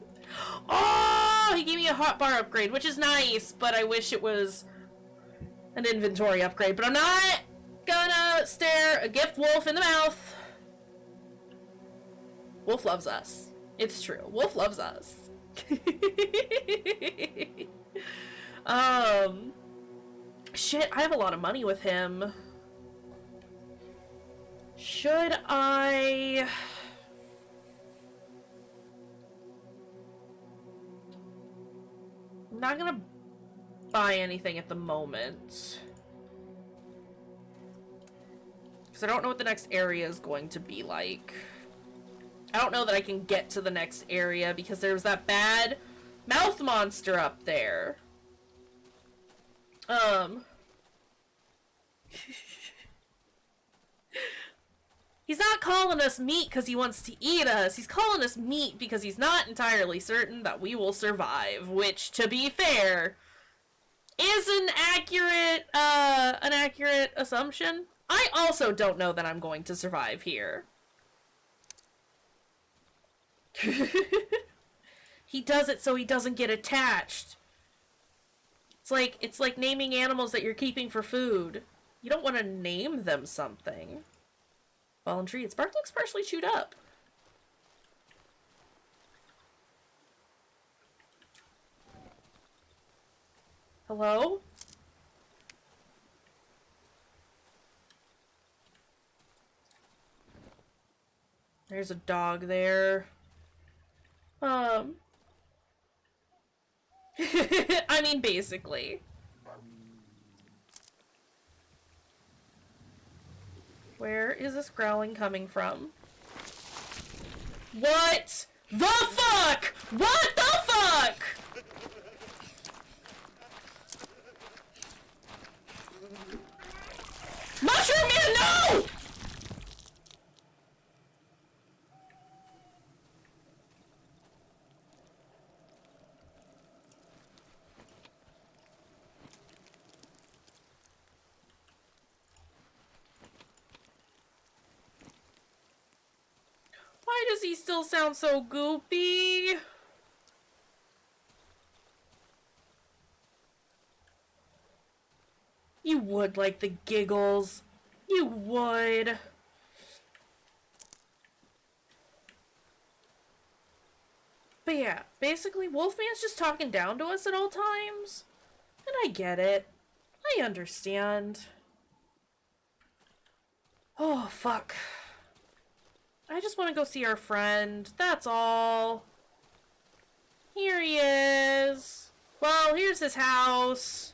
Oh, he gave me a hotbar upgrade, which is nice, but I wish it was an inventory upgrade. But I'm not gonna stare a gift wolf in the mouth. Wolf loves us. It's true. Wolf loves us. Shit, I have a lot of money with him. Should I... I'm not gonna buy anything at the moment. Because I don't know what the next area is going to be like. I don't know that I can get to the next area because there's that bad mouth monster up there. He's not calling us meat because he wants to eat us. He's calling us meat because he's not entirely certain that we will survive, which, to be fair, is an accurate assumption. I also don't know that I'm going to survive here. He does it so he doesn't get attached. It's like naming animals that you're keeping for food. You don't want to name them something. Fallen tree. Its bark looks partially chewed up. Hello? There's a dog there. I mean, basically. Where is this growling coming from? What the fuck? What the fuck? Mushroom Man, no! Why does he still sound so goopy? You would like the giggles. You would. But yeah, basically Wolfman's just talking down to us at all times. And I get it. I understand. Oh, fuck. I just want to go see our friend. That's all. Here he is. Well, here's his house.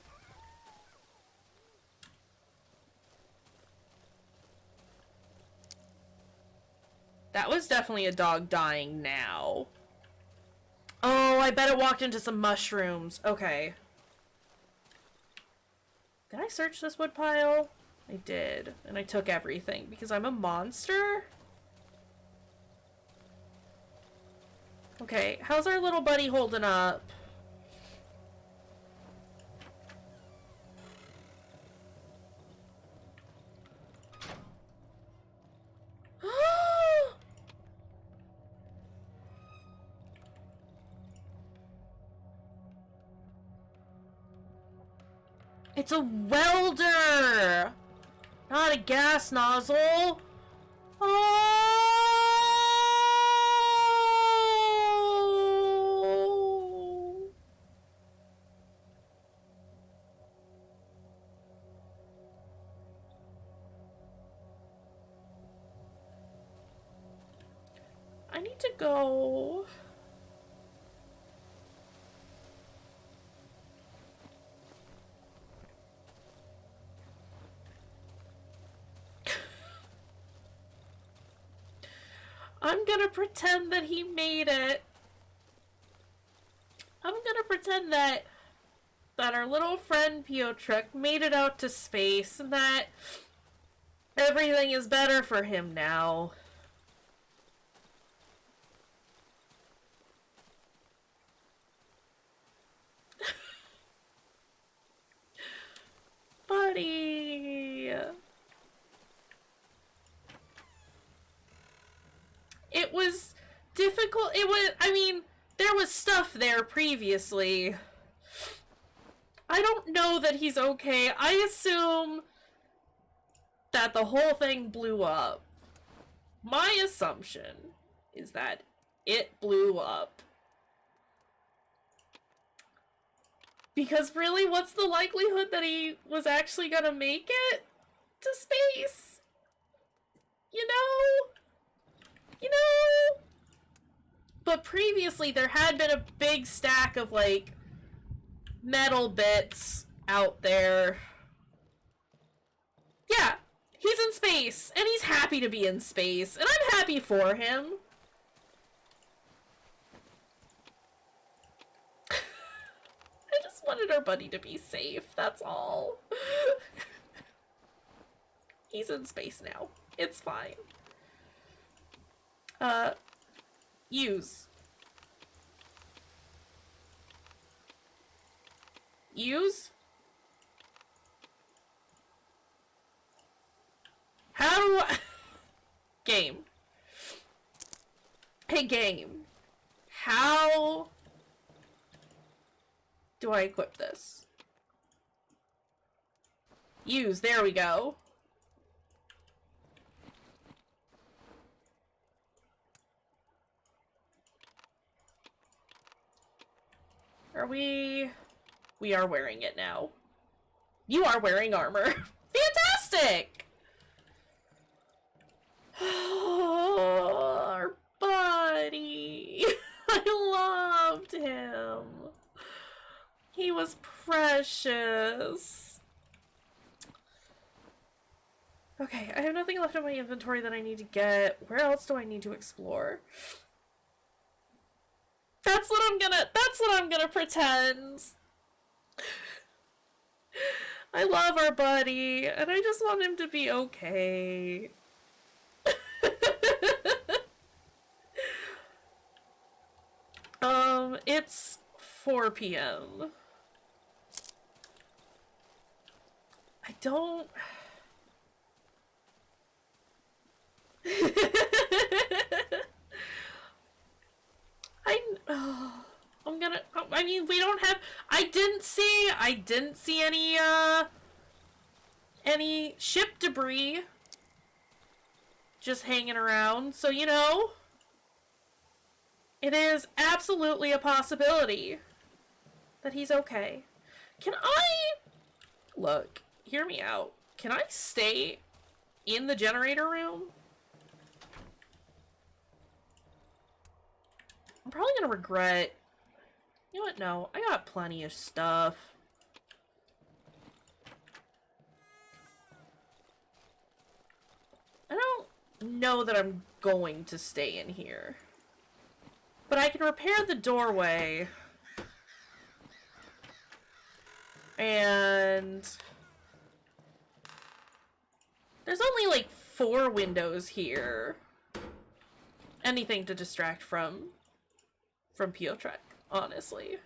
That was definitely a dog dying now. Oh, I bet it walked into some mushrooms. Okay. Did I search this wood pile? I did. And I took everything because I'm a monster? Okay, how's our little buddy holding up? It's a welder! Not a gas nozzle! Oh! I need to go... I'm gonna pretend that he made it. I'm gonna pretend that our little friend Piotrek made it out to space and that everything is better for him now. Buddy. It was difficult. It was, I mean, there was stuff there previously. I don't know that he's okay. I assume that the whole thing blew up. My assumption is that it blew up. Because really, what's the likelihood that he was actually gonna make it to space? You know? You know? But previously, there had been a big stack of, like, metal bits out there. Yeah, he's in space, and he's happy to be in space, and I'm happy for him. I just wanted our buddy to be safe, that's all. He's in space now. It's fine. Use. Use? How do I... Game. Hey, game. How do I equip this? Use. There we go. Are we... We are wearing it now. You are wearing armor. Fantastic! Our buddy. I loved him. He was precious. Okay, I have nothing left in my inventory that I need to get. Where else do I need to explore? That's what I'm gonna pretend. I love our buddy, and I just want him to be okay. It's 4 p.m. I don't... I'm gonna... I mean, we don't have... I didn't see any ship debris just hanging around, so, you know, it is absolutely a possibility that he's okay. Can I... Look, hear me out. Can I stay in the generator room? I'm probably gonna regret... You know what? No, I got plenty of stuff. I don't know that I'm going to stay in here. But I can repair the doorway. And... There's only like 4 windows here. Anything to distract from Piotrek, honestly.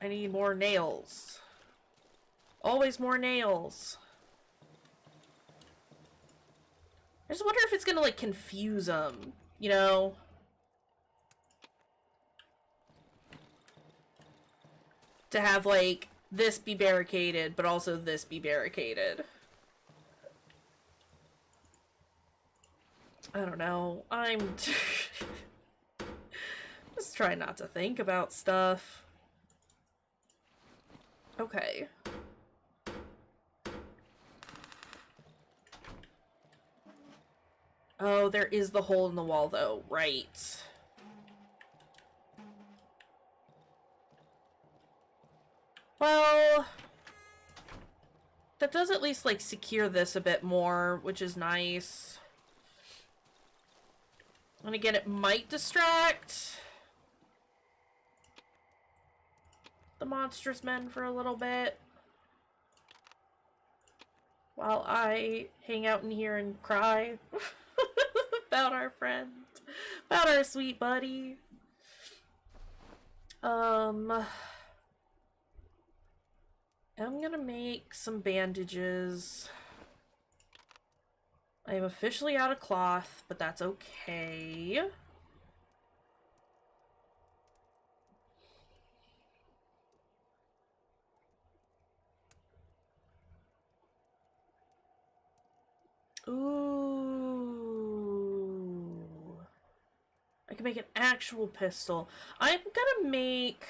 I need more nails. Always more nails. I just wonder if it's gonna, like, confuse them, you know? To have, like, this be barricaded, but also this be barricaded. I don't know. I'm just trying not to think about stuff. Okay. Oh, there is the hole in the wall, though. Right. Well, that does at least, like, secure this a bit more, which is nice. And again, it might distract the monstrous men for a little bit while I hang out in here and cry about our friend, about our sweet buddy. I'm gonna make some bandages. I am officially out of cloth, but that's okay. Ooh. I can make an actual pistol. I'm gonna make...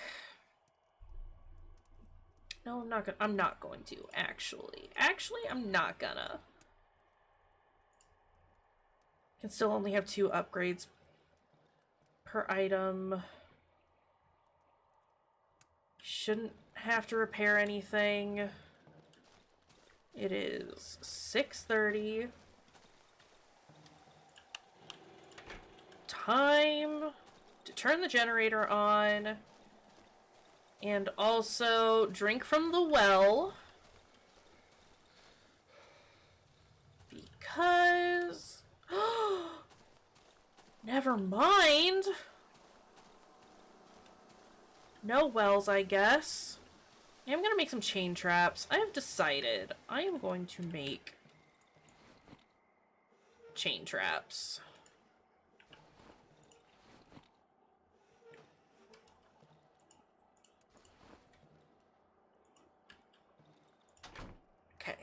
No, I'm not going to, actually. Actually, I'm not gonna. Can still only have 2 upgrades per item. Shouldn't have to repair anything. It is 6:30. Time to turn the generator on. And also drink from the well. Because... Never mind. No wells, I guess. Yeah, I'm gonna make some chain traps. I have decided I am going to make chain traps. Okay.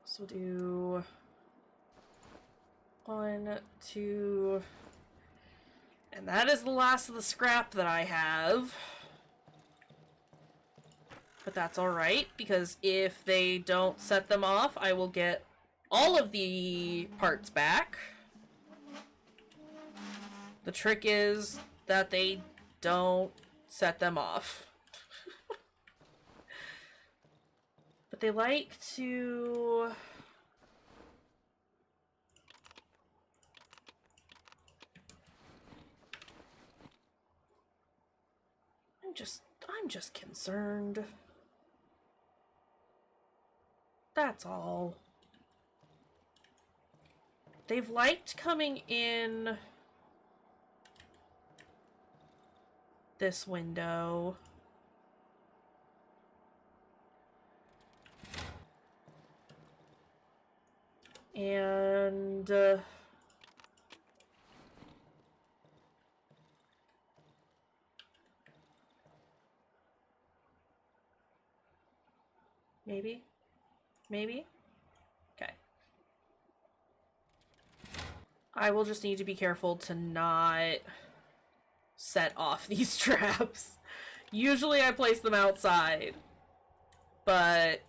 So we'll do 1, 2, and that is the last of the scrap that I have. But that's alright, because if they don't set them off, I will get all of the parts back. The trick is that they don't set them off. But they like to... I'm just concerned. That's all. They've liked coming in this window. And maybe? Okay. I will just need to be careful to not set off these traps. Usually I place them outside, but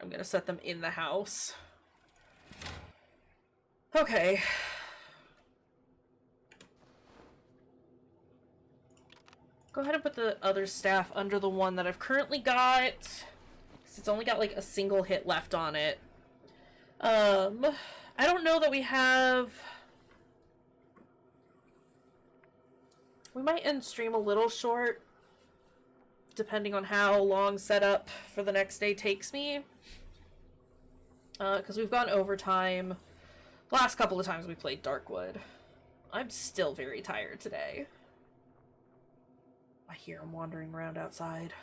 I'm gonna set them in the house. Okay. Go ahead and put the other staff under the one that I've currently got, because it's only got like a single hit left on it. I don't know that we have... We might end stream a little short, depending on how long setup for the next day takes me. Because we've gone overtime. Last couple of times we played Darkwood. I'm still very tired today. I hear him wandering around outside.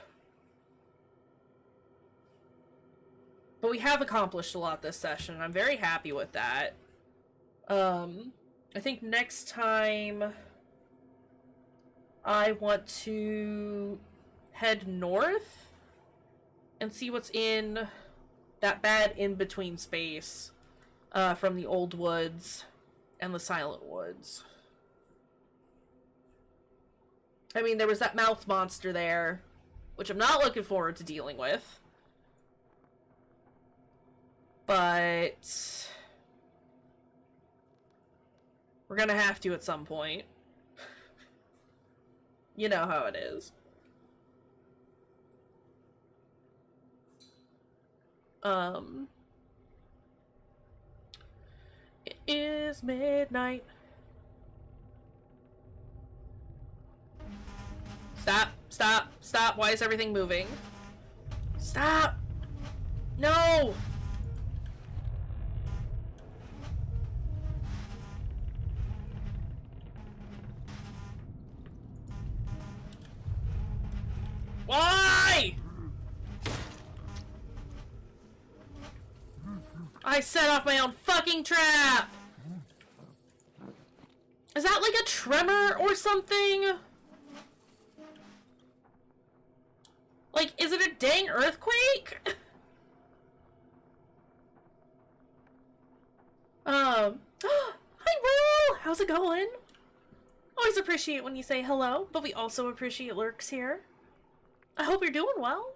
But we have accomplished a lot this session, and I'm very happy with that. I think next time I want to head north and see what's in that bad in-between space from the Old Woods and the Silent Woods. I mean, there was that mouth monster there, which I'm not looking forward to dealing with. But we're gonna have to at some point. You know how it is. It is midnight. Stop, stop, stop. Why is everything moving? Stop! No! Why? I set off my own fucking trap! Is that like a tremor or something? Like, is it a dang earthquake? Hi Will! How's it going? Always appreciate when you say hello, but we also appreciate lurks here. I hope you're doing well.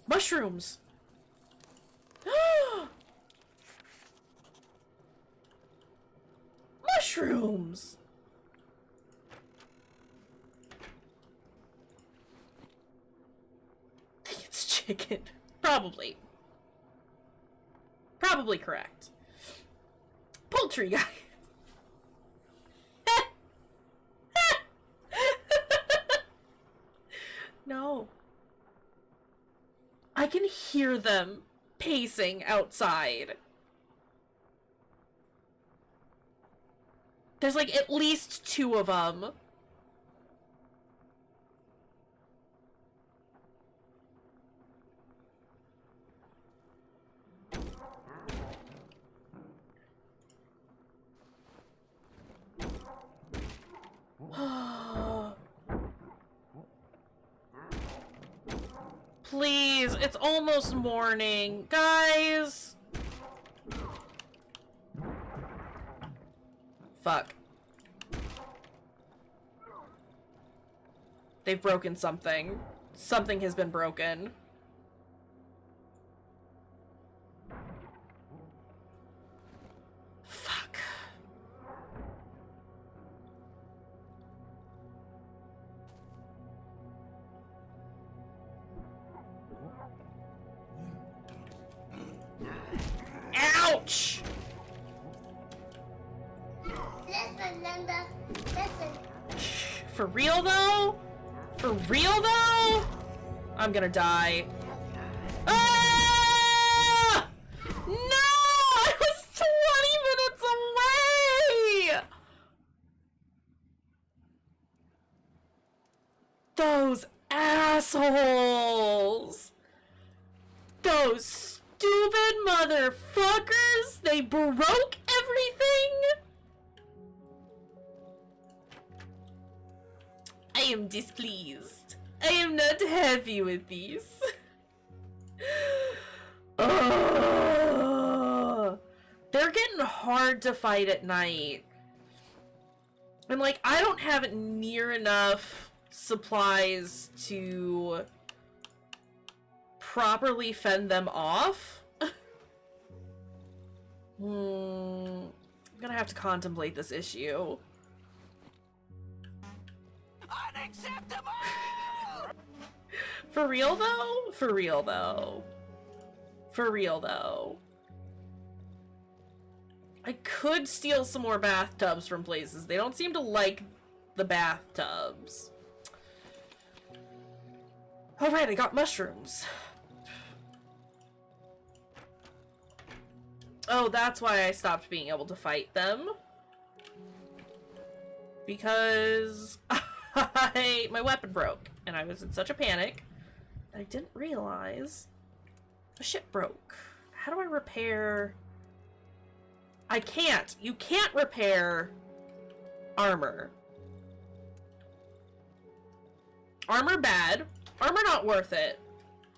Mushrooms! Mushrooms! I think it's chicken. Probably. Probably correct. Poultry guy. No. I can hear them pacing outside. There's like at least 2 of them. Please, it's almost morning. Guys! Fuck. They've broken something. Something has been broken. Fuck. Ouch! Listen, Linda. Listen. For real though? For real though? I'm gonna die. Ah! No! I was 20 minutes away! Those assholes! Those stupid motherfuckers! They broke everything! I am displeased. I am not happy with these. Ugh. They're getting hard to fight at night. And like, I don't have near enough supplies to properly fend them off. I'm gonna have to contemplate this issue. Unacceptable! For real though? For real though. For real though. I could steal some more bathtubs from places. They don't seem to like the bathtubs. Alright, I got mushrooms. Oh, that's why I stopped being able to fight them. Because my weapon broke. And I was in such a panic that I didn't realize the shit broke. How do I repair... I can't. You can't repair armor. Armor bad. Armor not worth it.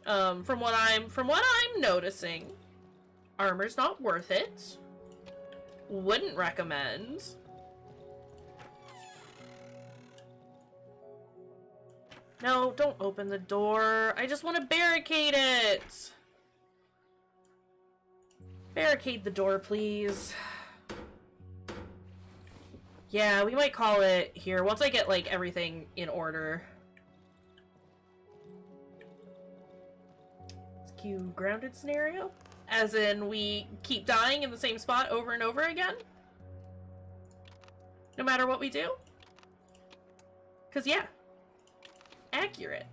From what I'm noticing, armor's not worth it. Wouldn't recommend. No, don't open the door. I just want to barricade it. Barricade the door, please. Yeah, we might call it here once I get, like, everything in order. It's a cue grounded scenario. As in, we keep dying in the same spot over and over again. No matter what we do. 'Cause, yeah. Accurate.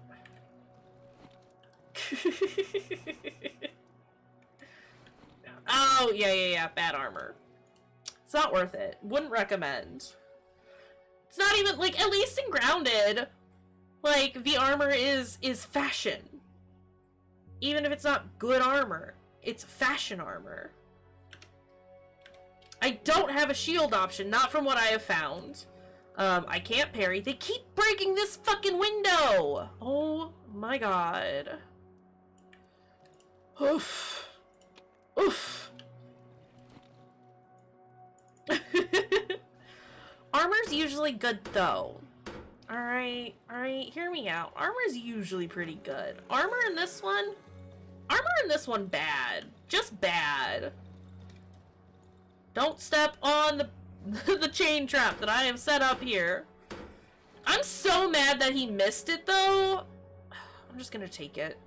Oh, yeah. Bad armor. It's not worth it. Wouldn't recommend. It's not even, like, at least in Grounded, like, the armor is fashion. Even if it's not good armor. It's fashion armor. I don't have a shield option, not from what I have found. I can't parry. They keep breaking this fucking window! Oh my god. Oof. Oof. Armor's usually good, though. Alright, hear me out. Armor's usually pretty good. Armor in this one, bad. Just bad. Don't step on the chain trap that I have set up here. I'm so mad that he missed it, though. I'm just gonna take it.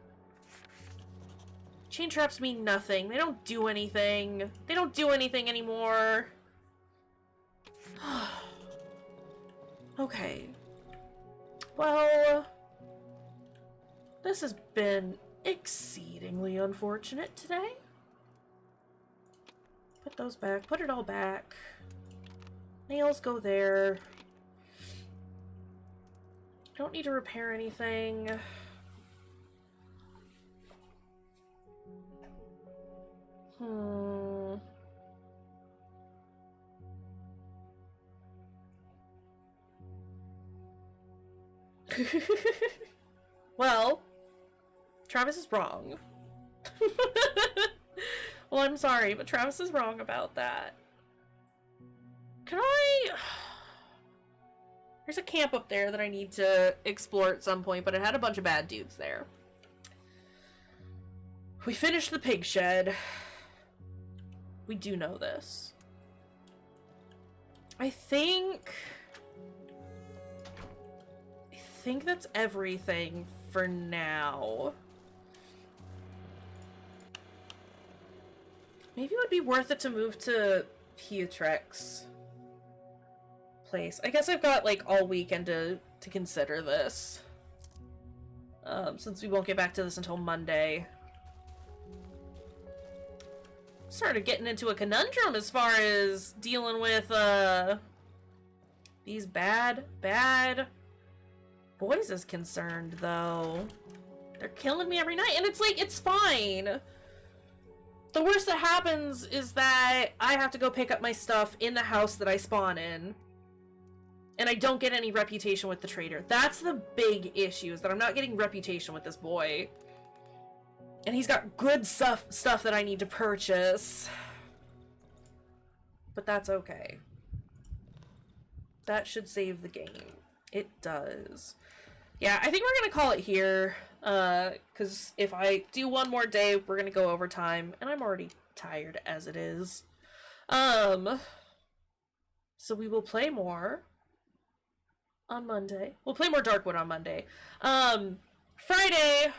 Chain traps mean nothing. They don't do anything. They don't do anything anymore. Okay. Well, this has been exceedingly unfortunate today. Put those back. Put it all back. Nails go there. Don't need to repair anything. Well, Travis is wrong. Well, I'm sorry, but Travis is wrong about that. Can I... There's a camp up there that I need to explore at some point, but it had a bunch of bad dudes there. We finished the pig shed. We do know this. I think that's everything for now. Maybe it would be worth it to move to Pietrek's place. I guess I've got, like, all weekend to consider this. Since we won't get back to this until Monday. Started getting into a conundrum as far as dealing with, these bad boys is concerned, though. They're killing me every night, and it's like, it's fine. The worst that happens is that I have to go pick up my stuff in the house that I spawn in. And I don't get any reputation with the trader. That's the big issue, is that I'm not getting reputation with this boy. And he's got good stuff that I need to purchase. But that's okay. That should save the game. It does. Yeah, I think we're gonna call it here. Because if I do one more day, we're gonna go overtime. And I'm already tired as it is. So we will play more. on Monday. We'll play more Darkwood on Monday. Friday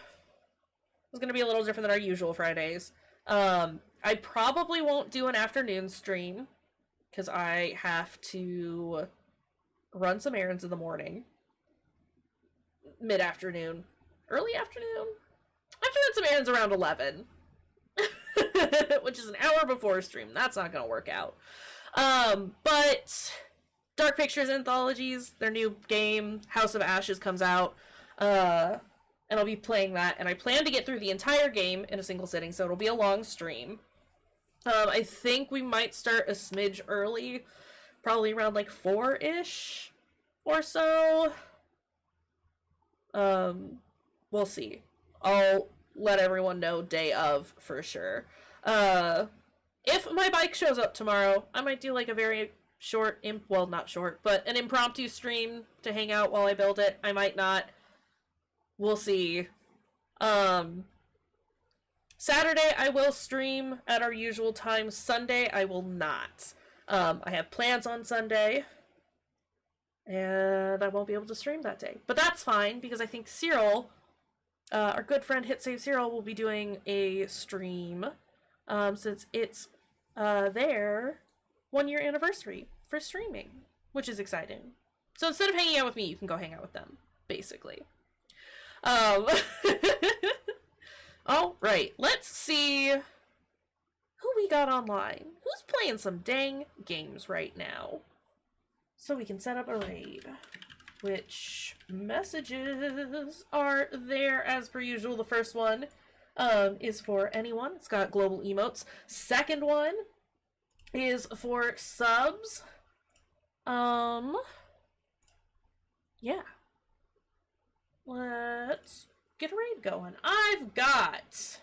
is going to be a little different than our usual Fridays. I probably won't do an afternoon stream because I have to run some errands in the morning. Mid-afternoon. Early afternoon? I have to run some errands around 11. Which is an hour before stream. That's not going to work out. But Dark Pictures Anthologies, their new game, House of Ashes, comes out. And I'll be playing that. And I plan to get through the entire game in a single sitting, so it'll be a long stream. I think we might start a smidge early. Probably around like 4-ish or so. We'll see. I'll let everyone know day of for sure. If my bike shows up tomorrow, I might do like a very short, well, not short, but an impromptu stream to hang out while I build it. I might not. We'll see. Saturday I will stream at our usual time. Sunday I will not. I have plans on Sunday, and I won't be able to stream that day. But that's fine, because I think Cyril, our good friend Hit Save Cyril, will be doing a stream, since it's their 1-year anniversary for streaming, which is exciting. So instead of hanging out with me, you can go hang out with them, basically. All right, let's see who we got online. Who's playing some dang games right now? So we can set up a raid. Which messages are there as per usual? The first one is for anyone. It's got global emotes. Second one is for subs. Yeah. Let's get a raid going. I've got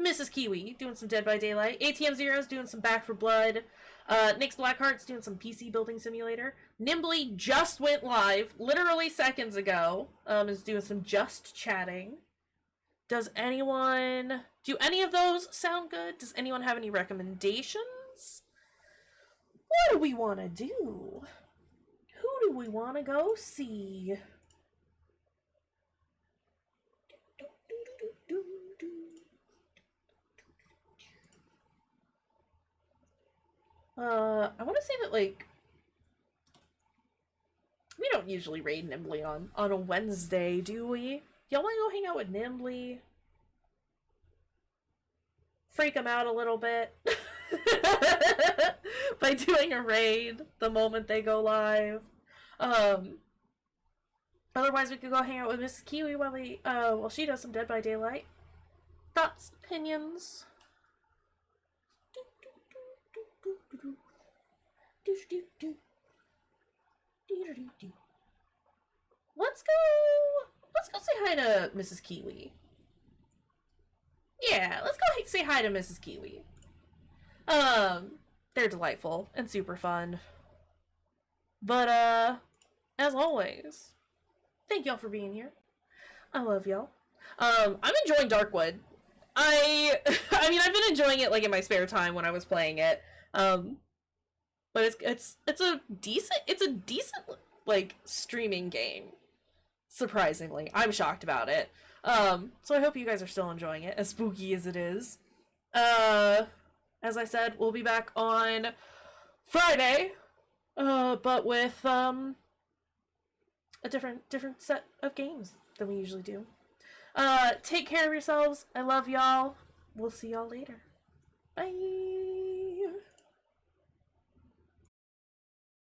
Mrs. Kiwi doing some Dead by Daylight. ATM Zero's doing some Back for Blood. Nick's Blackheart's doing some PC Building Simulator. Nimbly just went live, literally seconds ago. Is doing some just chatting. Do any of those sound good? Does anyone have any recommendations? What do we want to do? Who do we want to go see? I want to say that, like, we don't usually raid Nimbly on a Wednesday, do we? Y'all want to go hang out with Nimbly? Freak them out a little bit by doing a raid the moment they go live. Otherwise, we could go hang out with Mrs. Kiwi while she does some Dead by Daylight. Thoughts, opinions? Let's go say hi to Mrs. Kiwi. Yeah, let's go say hi to Mrs. Kiwi. They're delightful and super fun. But, as always, thank y'all for being here. I love y'all. I'm enjoying Darkwood. I mean, I've been enjoying it, like, in my spare time when I was playing it. But it's a decent, like, streaming game. Surprisingly. I'm shocked about it. So I hope you guys are still enjoying it, as spooky as it is. As I said, we'll be back on Friday, but with, a different set of games than we usually do. Take care of yourselves. I love y'all. We'll see y'all later. Bye!